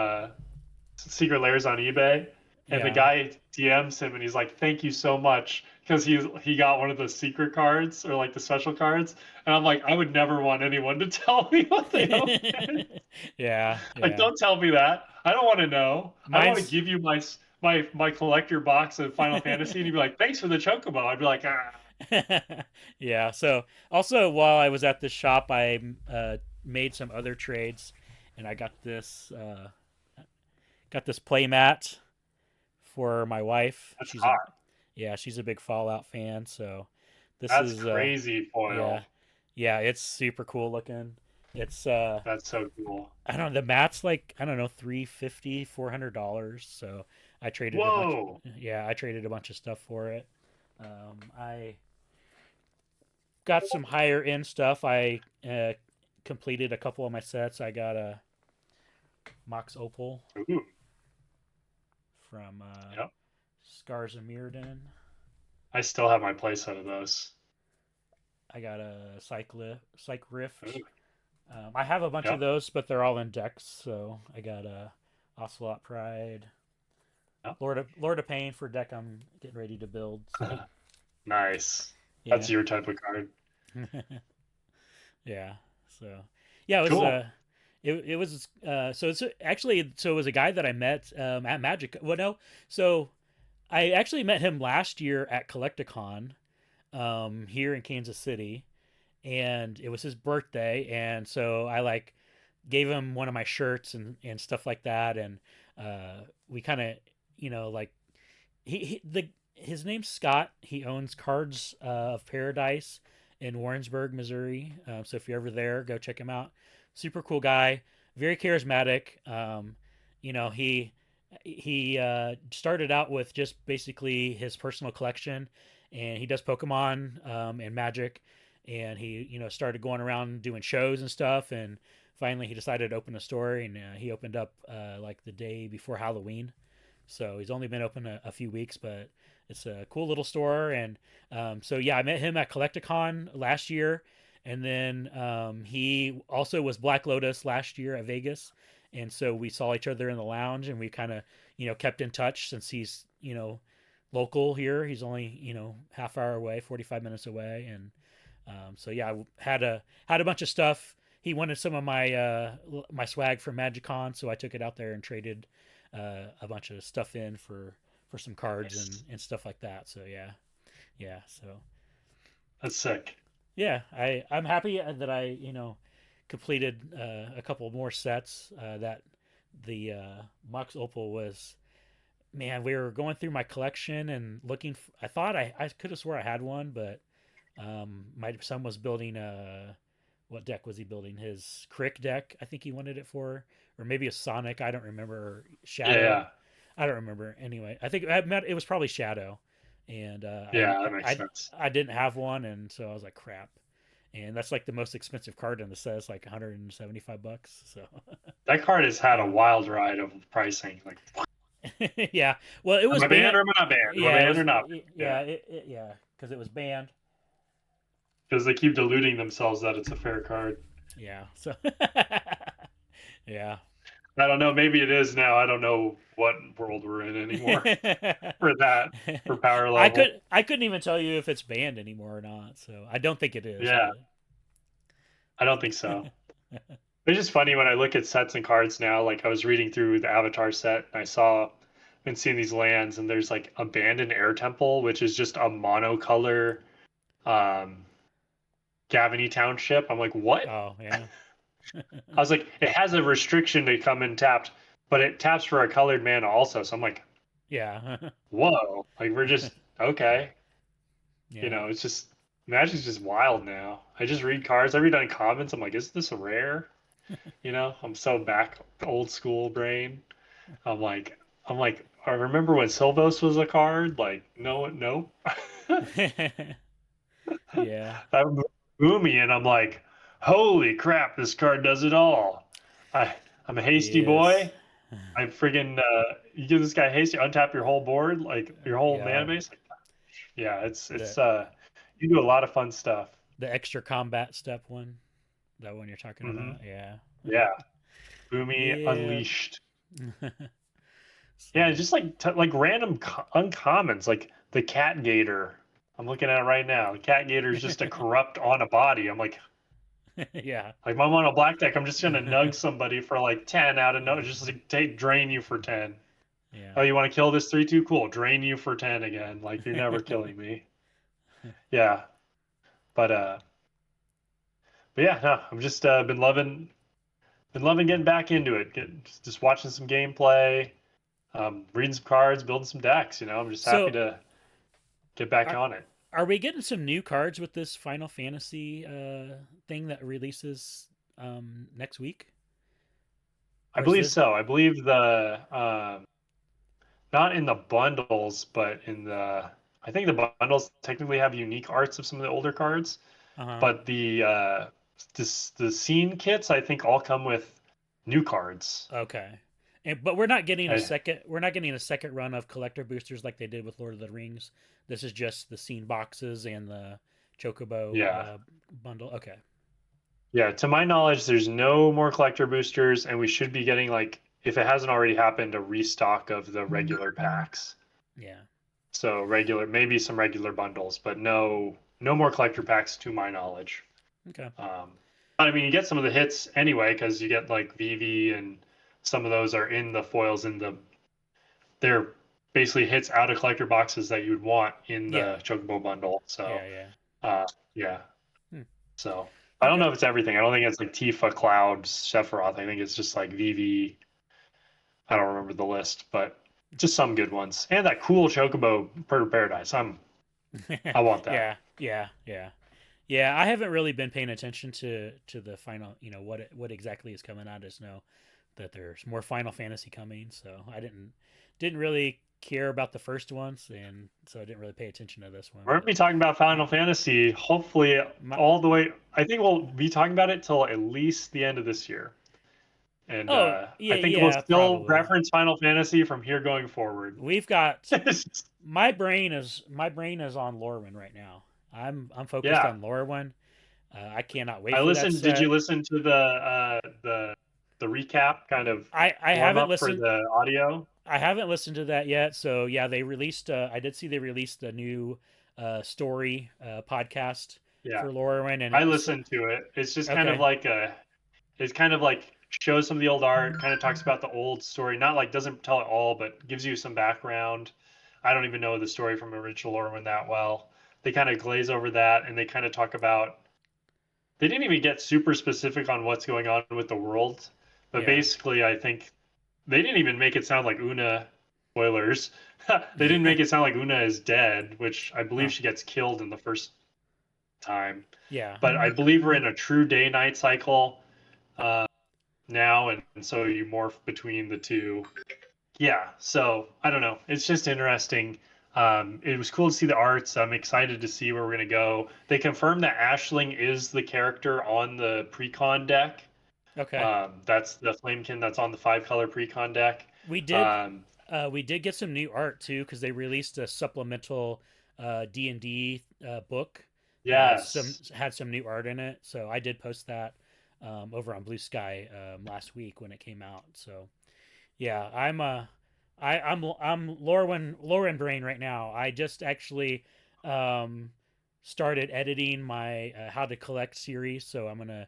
S1: secret layers on eBay, and the
S2: yeah.
S1: guy DMs him and he's like, "Thank you so much," because he got one of the secret cards or like the special cards, and I'm like, I would never want anyone to tell me what they open.
S2: Yeah,
S1: Like,
S2: yeah.
S1: don't tell me that. I don't want to know. I don't want to
S2: Mine's
S1: give you my collector box of Final Fantasy, and you'd be like, "Thanks for the chocobo." I'd be like, ah,
S2: yeah. So also while I was at the shop, I made some other trades, and I got this play mat for my wife.
S1: that's
S2: She's a
S1: hot.
S2: Yeah, she's a big Fallout fan. So this
S1: That's
S2: is
S1: crazy
S2: yeah,
S1: foil.
S2: yeah. It's super cool looking. It's
S1: That's so cool.
S2: I don't know. The mat's like I don't know, 350, $400. So I traded a bunch.
S1: Whoa,
S2: Yeah, I traded a bunch of stuff for it. I got some higher end stuff. I completed a couple of my sets. I got a Mox Opal
S1: ooh,
S2: from
S1: yep.
S2: Scars of Mirrodin.
S1: I still have my playset of those.
S2: I got a Psych Rift.
S1: Ooh,
S2: I have a bunch of
S1: yep,
S2: those, but they're all in decks. So I got a Ocelot Pride,
S1: yep.
S2: Lord of Pain for deck I'm getting ready to build. So
S1: Nice.
S2: yeah,
S1: That's your type of card.
S2: yeah. So yeah, it was
S1: Cool.
S2: it was so it's actually so it was a guy that I met at Magic. Well, no, so I actually met him last year at Collecticon here in Kansas City, and it was his birthday, and so I like gave him one of my shirts and stuff like that, and we kind of like his name's Scott. He owns Cards of Paradise in Warrensburg, Missouri. So if you're ever there, go check him out. Super cool guy, very charismatic. He started out with just basically his personal collection, and he does Pokemon and Magic, and he started going around doing shows and stuff, and finally he decided to open a store, and he opened up like the day before Halloween. So he's only been open a few weeks, but it's a cool little store. And so yeah, I met him at Collecticon last year, and then he also was Black Lotus last year at Vegas, and so we saw each other in the lounge, and we kind of kept in touch since he's local here. He's only half hour away, 45 minutes away, and so yeah, I had a bunch of stuff. He wanted some of my swag from MagicCon, so I took it out there and traded a bunch of stuff in for some cards
S1: Nice.
S2: and stuff like that. So yeah, yeah. So
S1: That's sick.
S2: yeah, I'm happy that I completed a couple more sets. That the Mox Opal was, man. We were going through my collection and looking. I thought I could have swore I had one, but my son was building a what deck was he building? His Crick deck, I think he wanted it for, or maybe a Sonic. I don't remember.
S1: Yeah,
S2: Shadow.
S1: yeah,
S2: I don't remember. Anyway, I think it was probably Shadow, and
S1: yeah. That makes sense.
S2: I didn't have one, and so I was like, crap. And that's like the most expensive card in the set. It's like $175. So
S1: That card has had a
S2: yeah,
S1: wild ride of pricing. Like,
S2: yeah. Well, it
S1: am
S2: was
S1: I banned
S2: banned.
S1: or am I not banned? Am I
S2: Yeah, it
S1: banned or
S2: was.
S1: not banned?
S2: Yeah, yeah, because it was banned.
S1: Because they keep deluding themselves that it's a fair card.
S2: Yeah. So yeah.
S1: I don't know. Maybe it is now. I don't know what world we're in anymore for that, for power level.
S2: I couldn't even tell you if it's banned anymore or not. So I don't think it is,
S1: Yeah,
S2: but
S1: I don't think so. It's just funny when I look at sets and cards now. Like I was reading through the Avatar set and I saw, been seeing these lands and there's like Abandoned Air Temple, which is just a monocolor um, Gavany Township. I'm like, what?
S2: oh yeah.
S1: I was like, it has a restriction to come in tapped, but it taps for a colored mana also. So I'm like,
S2: Yeah.
S1: whoa, like we're just okay.
S2: Yeah.
S1: It's just Magic's just wild now. I just read cards. I read uncommons. I'm like, is this a rare? I'm so back old school brain. I'm like, I remember when Silvos was a card. Like, no, nope.
S2: Yeah.
S1: That blew me, and I'm like, holy crap, this card does it all. I I'm a hasty
S2: Yes.
S1: boy. I friggin' you give this guy hasty, untap your whole board, like your whole mana
S2: Yeah.
S1: base. Like, yeah, it's
S2: The
S1: it's you do a lot of fun stuff.
S2: The extra combat step one, that one you're talking
S1: Hmm.
S2: about. Yeah.
S1: Yeah, Boomy
S2: Yeah.
S1: Unleashed.
S2: So
S1: Yeah, just like like random uncommons, like the cat gator. I'm looking at it right now. The cat gator is just a corrupt on a body. I'm
S2: yeah.
S1: like I'm on a black deck. I'm just gonna nug somebody for like 10 out of no, just like take drain you for 10.
S2: Yeah.
S1: Oh, you want to kill this 3/2? Cool. Drain you for 10 again. Like you're never killing me. Yeah, but but yeah, no, I'm just been loving getting back into it. Just watching some gameplay, reading some cards, building some decks. I'm just happy
S2: So
S1: to get back
S2: are
S1: on it.
S2: are we getting some new cards with this Final Fantasy thing that releases next week?
S1: I
S2: Or is
S1: believe
S2: this
S1: so. I believe the not in the bundles, but in the I think the bundles technically have unique arts of some of the older cards,
S2: uh-huh.
S1: but the scene kits I think all come with new cards.
S2: Okay. But we're not getting a
S1: I,
S2: second we're not getting a second run of collector boosters like they did with Lord of the Rings. This is just the scene boxes and the Chocobo
S1: yeah,
S2: bundle. Okay.
S1: yeah. To my knowledge, there's no more collector boosters, and we should be getting like if it hasn't already happened, a restock of the regular packs.
S2: Yeah.
S1: So regular, maybe some regular bundles, but no more collector packs to my knowledge.
S2: Okay.
S1: Um, I mean, you get some of the hits anyway because you get like VV and some of those are in the foils in they're basically hits out of collector boxes that you would want in
S2: Yeah.
S1: the Chocobo bundle. So
S2: Yeah, yeah.
S1: uh, yeah,
S2: Hmm.
S1: so I don't
S2: Okay.
S1: know if it's everything. I don't think it's like Tifa, Cloud, Sephiroth. I think it's just like VV. I don't remember the list, but just some good ones and that cool Chocobo Paradise. I want that.
S2: yeah, yeah, yeah. Yeah, I haven't really been paying attention to the final, what exactly is coming. I just know that there's more Final Fantasy coming, so I didn't really care about the first ones, and so I didn't really pay attention to this one.
S1: We're gonna be talking about
S2: But
S1: Final Fantasy, hopefully
S2: my
S1: all the way. I think we'll be talking about it till at least the end of this year, and
S2: oh yeah,
S1: I think we'll
S2: yeah,
S1: still
S2: probably.
S1: reference Final Fantasy from here going forward.
S2: We've got my brain is on Lorwyn right now. I'm focused
S1: Yeah,
S2: on Lorwyn. I cannot wait
S1: I
S2: for that
S1: listened. Did you
S2: set.
S1: listen to the recap kind of
S2: I
S1: warm
S2: haven't
S1: up for
S2: listened.
S1: the audio?
S2: I haven't listened to that yet. So yeah, they released. I did see they released a new story podcast
S1: Yeah,
S2: for Lorwyn, and
S1: I
S2: it's
S1: listened to it. It's just kind of
S2: okay.
S1: like it's kind of like shows some of the old art, kind of talks about the old story, not like doesn't tell it all, but gives you some background. I don't even know the story from original Orwin that well. They kind of glaze over that and they kind of talk about they didn't even get super specific on what's going on with the world, but
S2: Yeah.
S1: basically I think they didn't even make it sound like Una spoilers. They didn't make it sound like Una is dead, which I believe
S2: huh.
S1: she gets killed in the first time.
S2: Yeah.
S1: But I believe we're in a true day night cycle. Uh, now, and so you morph between the two. Yeah, so I don't know. It's just interesting. It was cool to see the arts. I'm excited to see where we're gonna go. They confirmed that Ashling is the character on the precon deck.
S2: Okay.
S1: That's the Flamekin that's on the 5 color precon deck.
S2: We did.
S1: Um,
S2: We did get some new art too because they released a supplemental D&D book that
S1: yes,
S2: had some new art in it. So I did post that over on Blue Sky last week when it came out. So yeah, I'm Lorwyn brain right now. I just actually um, started editing my How to Collect series, so I'm gonna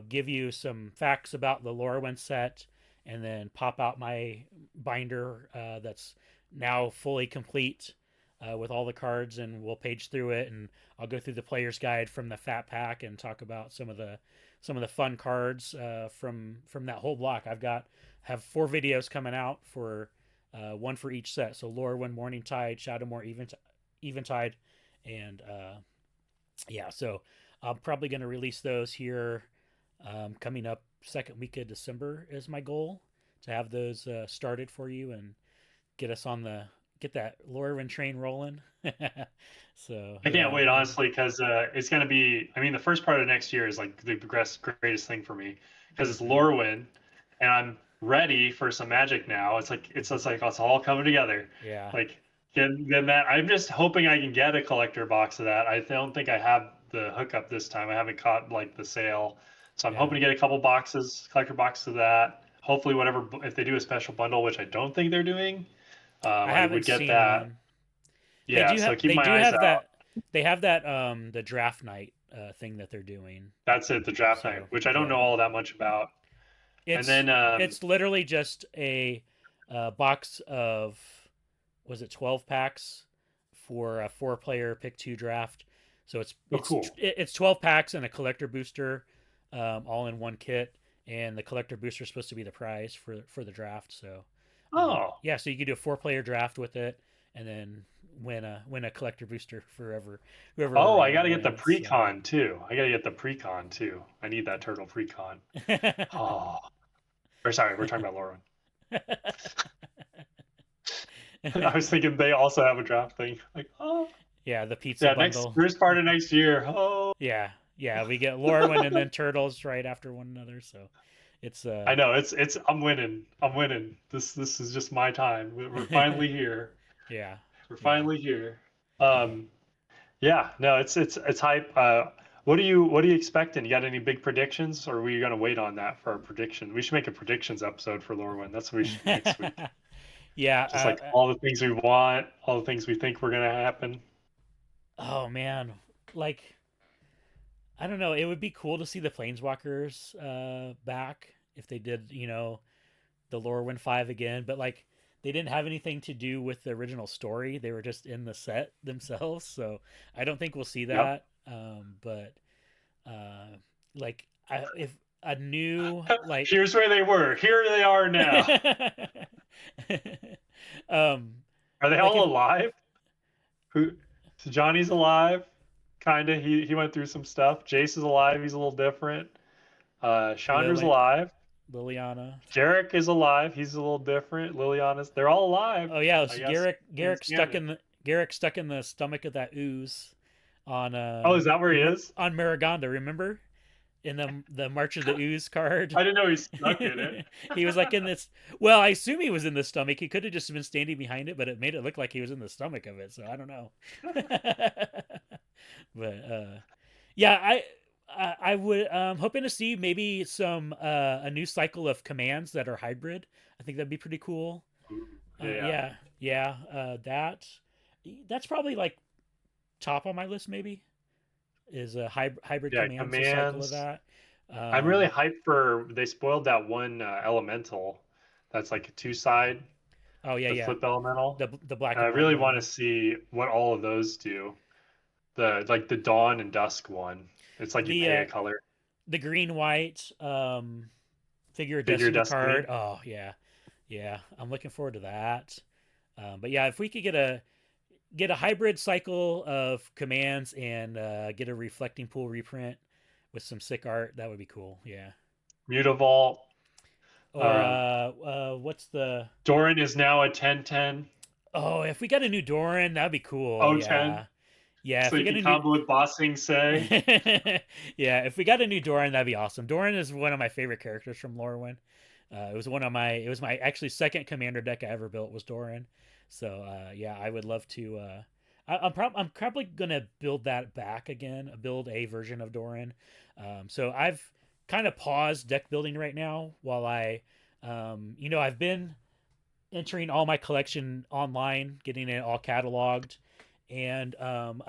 S2: give you some facts about the Lorwyn set, and then pop out my binder that's now fully complete with all the cards, and we'll page through it, and I'll go through the player's guide from the Fat Pack and talk about some of the fun cards from that whole block. Have 4 videos coming out for one for each set. So Lorwyn, Morning Tide, Shadowmoor, Eventide, and yeah. So I'm probably going to release those here coming up second week of December is my goal to have those started for you and get us on the get that Lorwyn train rolling. So
S1: I can't
S2: yeah,
S1: wait honestly because it's gonna be. I mean, the first part of next year is like the greatest thing for me because it's
S2: mm-hmm.
S1: Lorwyn, and I'm ready for some magic now. It's like it's just like it's all coming together.
S2: Yeah,
S1: Like getting that. I'm just hoping I can get a collector box of that. I don't think I have the hookup this time. I haven't caught like the sale, so I'm
S2: Yeah,
S1: hoping to get a couple boxes, collector boxes of that. Hopefully, whatever if they do a special bundle, which I don't think they're doing,
S2: I
S1: I
S2: haven't
S1: would get
S2: seen
S1: that.
S2: one.
S1: Yeah, so keep
S2: They
S1: my
S2: do
S1: eyes
S2: have
S1: out.
S2: that. They have that the draft night thing that they're doing.
S1: That's it, the draft night,
S2: So
S1: which I don't know
S2: yeah,
S1: all that much about. And
S2: it's
S1: then
S2: it's literally just a box of, was it 12 packs for a 4-player pick two draft. So
S1: oh, cool.
S2: it's 12 packs and a collector booster, all in one kit, and the collector booster is supposed to be the prize for the draft. So
S1: Oh,
S2: yeah, so you could do a 4-player draft with it, and then win a collector booster for whoever
S1: oh, I gotta get the
S2: wins. So.
S1: precon too. I gotta get the precon too. I need that turtle precon. Oh, or sorry, we're talking about Lauren. I was thinking they also have a draft thing. Like, oh,
S2: Yeah, the pizza
S1: yeah, next
S2: bundle.
S1: first part of next year. Oh,
S2: Yeah, yeah, we get Lorwyn and then Turtles right after one another. So it's
S1: I know it's. I'm winning. I'm winning. This is just my time. We're finally here.
S2: yeah,
S1: We're
S2: yeah.
S1: finally here. Um, yeah, no, it's hype. What are you expecting? You got any big predictions, or are we gonna wait on that for our prediction? We should make a predictions episode for Lorwyn. That's what we should do next week.
S2: Yeah,
S1: Just like all the things we want, all the things we think were gonna happen.
S2: oh man, like I don't know. It would be cool to see the Planeswalkers back if they did, the Lorwyn 5 again. But like they didn't have anything to do with the original story. They were just in the set themselves. So I don't think we'll see
S1: Yep.
S2: that. But uh, like if a new like
S1: Here's where they were. Here they are now.
S2: um
S1: Are they
S2: like
S1: all
S2: if
S1: alive? Who? So Johnny's alive, kinda. He went through some stuff. Jace is alive. He's a little different. Chandra's
S2: Lily
S1: alive.
S2: Liliana.
S1: Jarek is alive. He's a little different. Liliana's. They're all alive.
S2: Oh yeah, it
S1: I
S2: was
S1: guess in canon.
S2: Garrick stuck in the stomach of that ooze on
S1: Oh, is that where he is?
S2: On Maraganda, remember? In the March of the Ooze card.
S1: I didn't know he's stuck in it.
S2: He was like in this, well, I assume he was in the stomach. He could have just been standing behind it, but it made it look like he was in the stomach of it, so I don't know. But yeah, I would hoping to see maybe some a new cycle of commands that are hybrid. I think that'd be pretty cool.
S1: Ooh, yeah.
S2: Yeah, yeah, that's probably like top on my list. Maybe is a hybrid
S1: Yeah,
S2: commands, a cycle of
S1: commands.
S2: that.
S1: I'm really
S2: Um,
S1: hyped for they spoiled that one elemental that's like a two side,
S2: oh yeah,
S1: the
S2: yeah,
S1: flip elemental.
S2: the black
S1: And I
S2: and white
S1: really want to
S2: one.
S1: see what all of those do. The like the dawn and dusk one. It's like you
S2: The
S1: pay a color.
S2: the green white figure of
S1: Figure
S2: destiny card.
S1: destiny.
S2: Oh yeah, yeah, I'm looking forward to that. But yeah, if we could get a hybrid cycle of commands and get a reflecting pool reprint with some sick art, that would be cool. Yeah.
S1: Mutavault.
S2: Or
S1: Um,
S2: what's the?
S1: Doran is now a 10/10.
S2: Oh, if we got a new Doran, that'd be cool.
S1: Oh, 10.
S2: Yeah, yeah.
S1: So
S2: If we
S1: you
S2: get
S1: can
S2: a new,
S1: combo with Bossing Say.
S2: yeah, if we got a new Doran, that'd be awesome. Doran is one of my favorite characters from Lorwyn. It was my actually second commander deck I ever built was Doran. So yeah, I would love to. I'm probably gonna build that back again, build a version of Doran. So I've kind of paused deck building right now while I've been entering all my collection online, getting it all cataloged, and I'm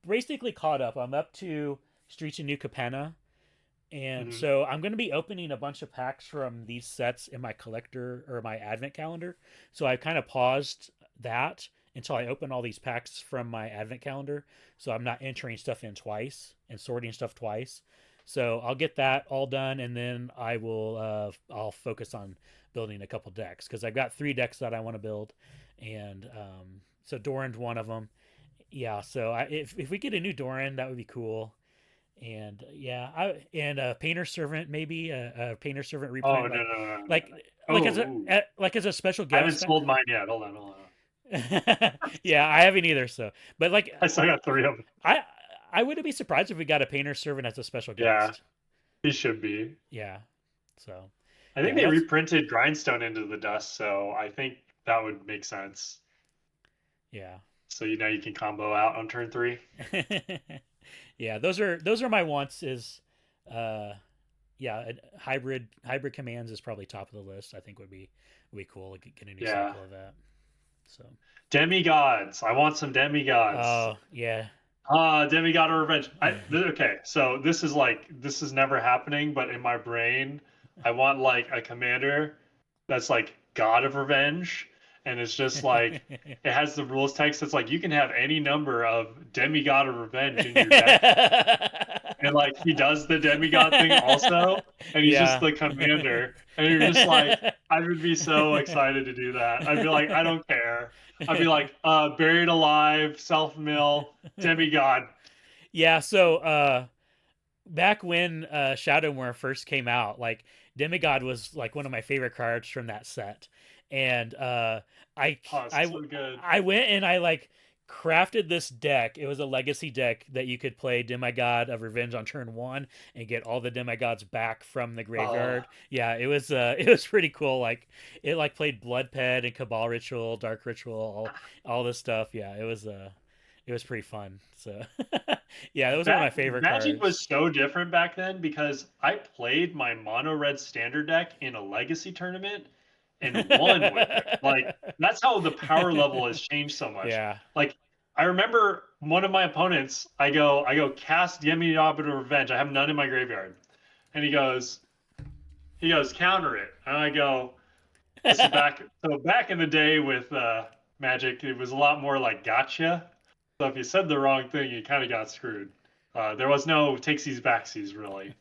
S2: basically caught up. I'm up to Streets of New Capenna, and
S1: Mhm.
S2: so I'm going to be opening a bunch of packs from these sets in my collector or my advent calendar. So I kind of paused that until I open all these packs from my advent calendar. So I'm not entering stuff in twice and sorting stuff twice. So I'll get that all done, and then I'll focus on building a couple decks because I've got 3 decks that I want to build, and so Doran's one of them. Yeah, so if we get a new Doran, that would be cool. And yeah, and a painter servant, maybe a painter servant
S1: Oh,
S2: reprint,
S1: no, no, no, no, no.
S2: like
S1: No.
S2: like
S1: Oh, ooh.
S2: like as a special
S1: I haven't
S2: guest.
S1: sold mine yet. Hold on, hold on.
S2: Yeah, I haven't either. So, but like
S1: I still got three of them.
S2: I I wouldn't be surprised if we got a painter servant as a special
S1: Yeah,
S2: guest.
S1: he should be.
S2: Yeah. So
S1: I think
S2: yeah,
S1: they
S2: that's
S1: reprinted Grindstone into the dust, so I think that would make sense.
S2: Yeah.
S1: So you know you can combo out on turn 3.
S2: Yeah, those are my wants. Is uh yeah, hybrid commands is probably top of the list. I think would be cool to get a new
S1: Yeah.
S2: cycle of that. So
S1: Demigods. I want some demigods.
S2: oh yeah.
S1: Demigod of Revenge. Okay, so this is never happening, but in my brain, I want like a commander that's like God of Revenge, and it's just like it has the rules text that's like you can have any number of Demigod of Revenge in your deck, and like he does the demigod thing also, and he's just
S2: Yeah.
S1: the commander, and you're just like, I would be so excited to do that. I'd be like, I don't care. I'd be like, buried alive, self mill, demigod.
S2: Yeah, so back when Shadowmoor first came out, like Demigod was like one of my favorite cards from that set, and I
S1: Oh,
S2: I
S1: so good.
S2: I went and I like crafted this deck. It was a legacy deck that you could play Demigod of Revenge on turn one and get all the demigods back from the
S1: Oh,
S2: graveyard. Yeah, it was it was pretty cool. Like it like played Blood Ped and Cabal Ritual, Dark Ritual, all this stuff. Yeah, it was pretty fun. So yeah, it was one of my favorite
S1: Magic
S2: cards.
S1: was so different back then because I played my mono red standard deck in a legacy tournament and won with it. Like that's how the power level has changed so much.
S2: Yeah.
S1: Like I remember one of my opponents, I go cast Yemi Yabba Revenge. I have none in my graveyard. And he goes, counter it. And I go, this is back in the day with Magic, it was a lot more like gotcha. So if you said the wrong thing, you kind of got screwed. There was no takesies backsies really.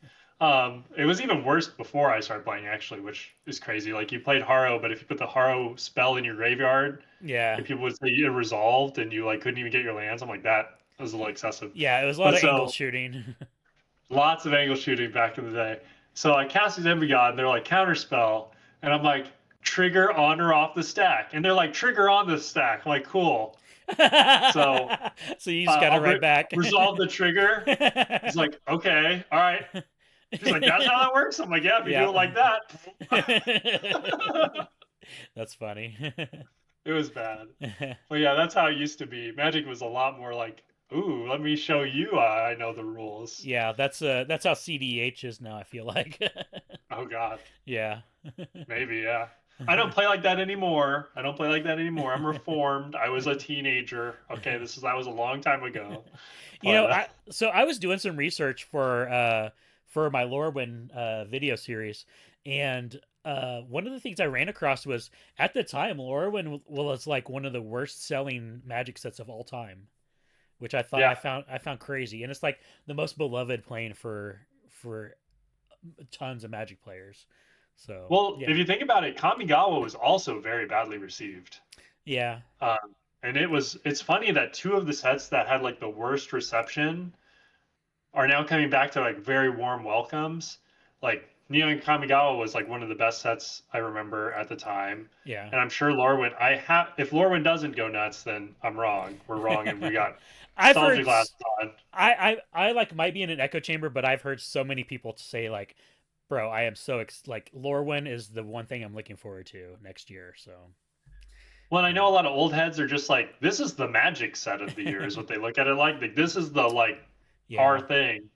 S1: It was even worse before I started playing actually, which is crazy. Like you played Haro, but if you put the Haro spell in your graveyard,
S2: Yeah.
S1: if people would say it resolved and you like couldn't even get your lands, I'm like that was a little excessive.
S2: Yeah, it was a lot
S1: But
S2: of angle
S1: so
S2: shooting.
S1: lots of angle shooting back in the day. So I cast these Envy God, and they're like counter spell, and I'm like trigger on or off the stack, and they're like trigger on the stack. I'm like cool. So
S2: So you just got to write back.
S1: resolve the trigger. He's like, okay, all right. He's like, that's how that works. I'm like, yeah, if you do it
S2: Yeah.
S1: like that.
S2: That's funny.
S1: It was bad. But yeah, that's how it used to be. Magic was a lot more like, ooh, let me show you I know the rules.
S2: Yeah, that's how CDH is now, I feel like.
S1: Oh God.
S2: Yeah.
S1: Maybe, yeah. I don't play like that anymore. I don't play like that anymore. I'm reformed. I was a teenager. Okay, that was a long time ago.
S2: You know,
S1: But
S2: I was doing some research for my Lorwyn video series, and one of the things I ran across was at the time Lorwyn was like one of the worst selling Magic sets of all time, which
S1: yeah.
S2: I found crazy, and it's like the most beloved plane for tons of Magic players. So
S1: Well,
S2: yeah,
S1: if you think about it, Kamigawa was also very badly received.
S2: yeah,
S1: And it's funny that two of the sets that had like the worst reception are now coming back to like very warm welcomes. Like Neon Kamigawa was like one of the best sets I remember at the time.
S2: yeah.
S1: And I'm sure Lorwyn, if Lorwyn doesn't go nuts, then I'm wrong. We're wrong, and we got
S2: I've
S1: nostalgia
S2: heard
S1: glasses on.
S2: I like might be in an echo chamber, but I've heard so many people say like, bro, I am so like Lorwyn is the one thing I'm looking forward to next year. So
S1: Well, I know a lot of old heads are just like, this is the magic set of the year, is what they look at it like. Like this is the like our
S2: yeah,
S1: thing.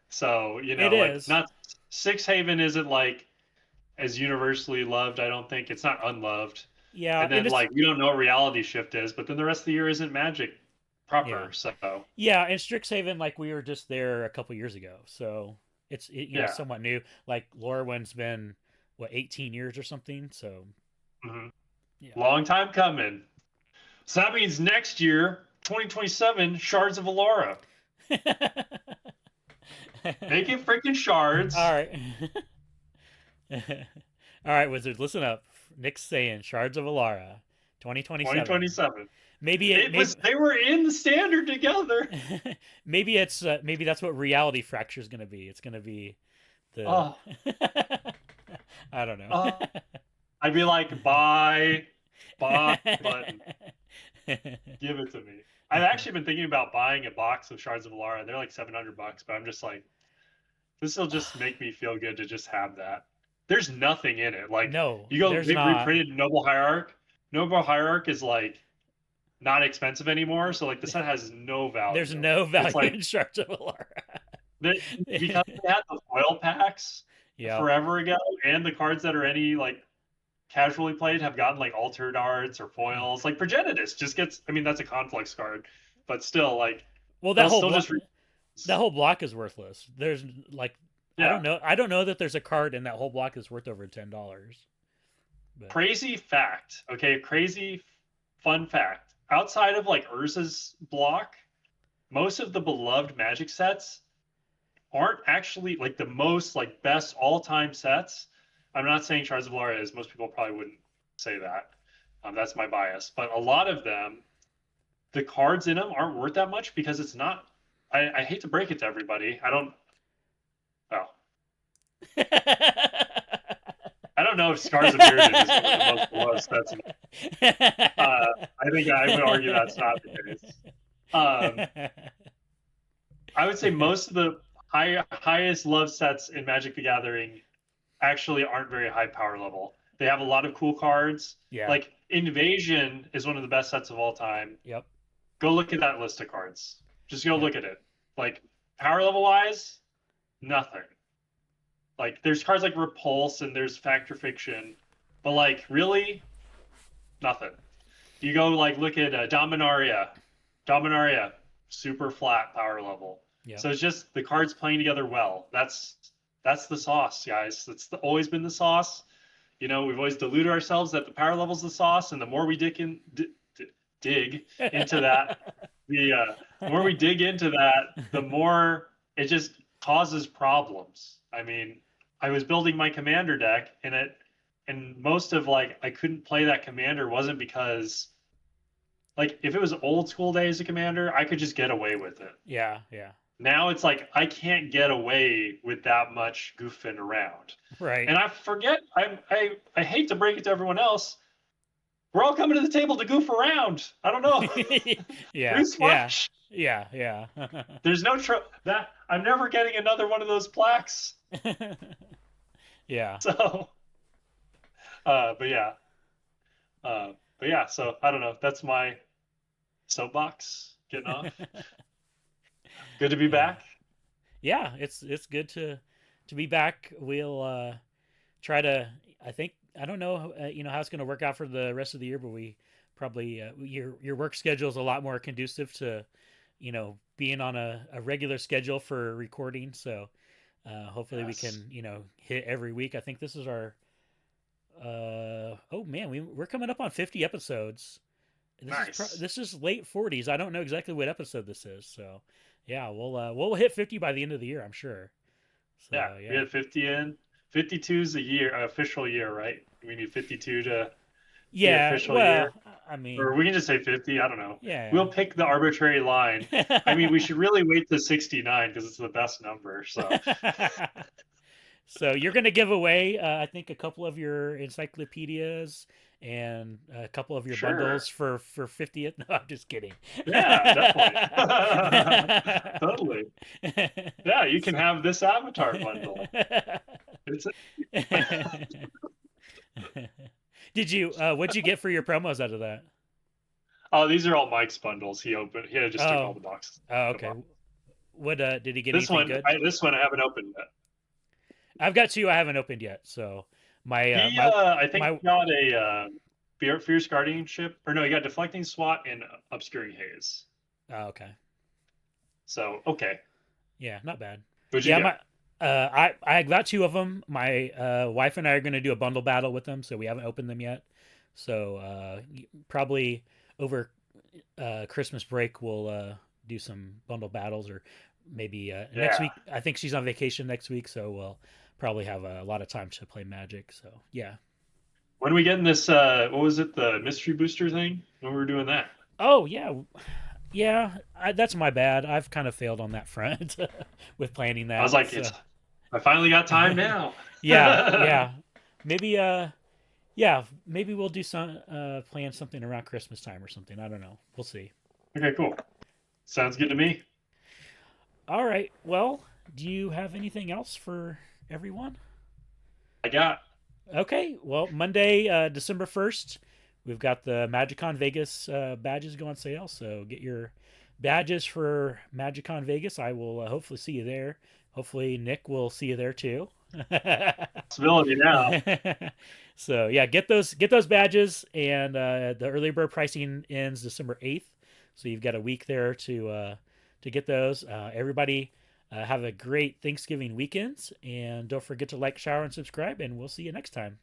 S1: So,
S2: it
S1: like
S2: is.
S1: not Six Haven isn't like as universally loved, I don't think. It's not unloved.
S2: Yeah,
S1: And
S2: and
S1: then
S2: it's
S1: like we don't know what reality shift is, but then the rest of the year isn't magic
S2: yeah,
S1: proper. So
S2: yeah, and Strixhaven like we were just there a couple years ago, so
S1: yeah.
S2: somewhat new. Like Lorwyn's been what 18 years or something. So
S1: Hmm.
S2: yeah.
S1: Long time coming. So that means next year, 2027, Shards of Alara. Make it freaking
S2: All
S1: shards.
S2: right. All right, Wizards, listen up. Nick's saying Shards of Alara, 2027.
S1: 2027.
S2: Maybe it maybe
S1: They were in the standard together.
S2: maybe that's what reality fracture is going to be. It's going to be the
S1: Oh,
S2: I don't know.
S1: oh. I'd be like, buy button. Give it to me. I've actually been thinking about buying a box of Shards of Alara. They're like $700, but I'm just like, this will just make me feel good to just have that. There's nothing in it. Like
S2: No,
S1: you go,
S2: there's
S1: they've
S2: not.
S1: reprinted Noble Hierarch. Noble Hierarch is like not expensive anymore. So like the set has no
S2: There's
S1: value.
S2: no
S1: It's
S2: value
S1: like
S2: in Shards of Alara.
S1: they, because they had the foil packs
S2: Yep.
S1: forever ago, and the cards that are any like casually played have gotten like altered arts or foils. Like Progenitus just gets. I mean, that's a conflicts card, but still, like
S2: Well,
S1: they'll still just.
S2: that whole block is worthless. There's like
S1: Yeah.
S2: I don't know that there's a card in that whole block that's worth over $10. But
S1: Crazy fact. Okay, crazy fun fact. Outside of like Urza's block, most of the beloved Magic sets aren't actually like the most like best all-time sets. I'm not saying Shards of Alara is. Most people probably wouldn't say that. That's my bias. But a lot of them, the cards in them aren't worth that much because it's not. I hate to break it to everybody. I don't. Oh, I don't know if Scars of Mirrodin is one of the most beloved sets. I think I would argue that's not the case. I would say most of the highest love sets in Magic the Gathering actually aren't very high power level. They have a lot of cool cards.
S2: Yeah.
S1: Like Invasion is one of the best sets of all time.
S2: Yep.
S1: Go look at that list of cards. Just go
S2: Yep.
S1: look at it. Like power level wise, nothing. Like there's cards like Repulse and there's Fact or Fiction, but like really, nothing. You go like look at Dominaria. Dominaria, super flat power level.
S2: Yep.
S1: So it's just the cards playing together well. That's the sauce, guys. Always been the sauce. You know, we've always deluded ourselves that the power level's the sauce, and the more we dig into that, the more we dig into that, the more it just causes problems. I mean, I was building my commander deck, and most of like I couldn't play that commander wasn't because like if it was old school days of commander, I could just get away with it.
S2: Yeah. Yeah.
S1: Now it's like I can't get away with that much goofing around.
S2: Right.
S1: And I forget. I hate to break it to everyone else. We're all coming to the table to goof around. I don't know.
S2: Yeah. Yeah.
S1: There's no that I'm never getting another one of those plaques.
S2: Yeah.
S1: So, but yeah, So I don't know. That's my soapbox. Getting off. Good to be back.
S2: Yeah, it's good to be back. We'll try to. I don't know. How it's going to work out for the rest of the year, but we probably your work schedule is a lot more conducive to being on a regular schedule for recording. So hopefully we can hit every week. I think this is our. Oh man, we're coming up on 50 episodes. This is late 40s. I don't know exactly what episode this is, so yeah, we'll hit 50 by the end of the year, I'm sure. So,
S1: yeah, we had 50 in. 52 is a year, official year, right? We need 52 to official year.
S2: I mean,
S1: or we can just say 50. I don't know.
S2: Yeah,
S1: we'll pick the arbitrary line. I mean, we should really wait to 69 because it's the best number. So.
S2: So you're going to give away, I think, a couple of your encyclopedias and a couple of your bundles for 50th. No, I'm just kidding.
S1: Yeah, definitely. Totally. Yeah, you can have this avatar bundle.
S2: Did you? What'd you get for your promos out of that?
S1: Oh, these are all Mike's bundles. He had just took all the boxes.
S2: Oh, okay. What did he get?
S1: This
S2: anything
S1: one,
S2: good?
S1: This one I haven't opened yet.
S2: I've got two I haven't opened yet. So
S1: I think he got a Fierce Guardianship, or no, he got Deflecting SWAT and Obscuring Haze.
S2: Oh, okay.
S1: So okay.
S2: Yeah, not bad.
S1: What'd you get?
S2: I got two of them. My wife and I are going to do a bundle battle with them, so we haven't opened them yet. So probably over Christmas break we'll do some bundle battles, or maybe next week. I think she's on vacation next week, so we'll probably have a lot of time to play Magic. So yeah.
S1: When are we getting this? What was it? The mystery booster thing? When we were doing that?
S2: Oh yeah. That's my bad. I've kind of failed on that front with planning that.
S1: I was like, I finally got time now.
S2: yeah. Maybe maybe we'll do some plan something around Christmas time or something. I don't know. We'll see.
S1: Okay, cool. Sounds good to me.
S2: All right. Well, do you have anything else for everyone?
S1: I got.
S2: Okay. Well, Monday, December 1st, we've got the MagicCon Vegas badges go on sale. So get your badges for MagicCon Vegas. I will hopefully see you there. Hopefully Nick will see you there too.
S1: Possibility now.
S2: So yeah, get those badges, and the early bird pricing ends December 8th. So you've got a week there to get those. Everybody have a great Thanksgiving weekend, and don't forget to like, shower, and subscribe. And we'll see you next time.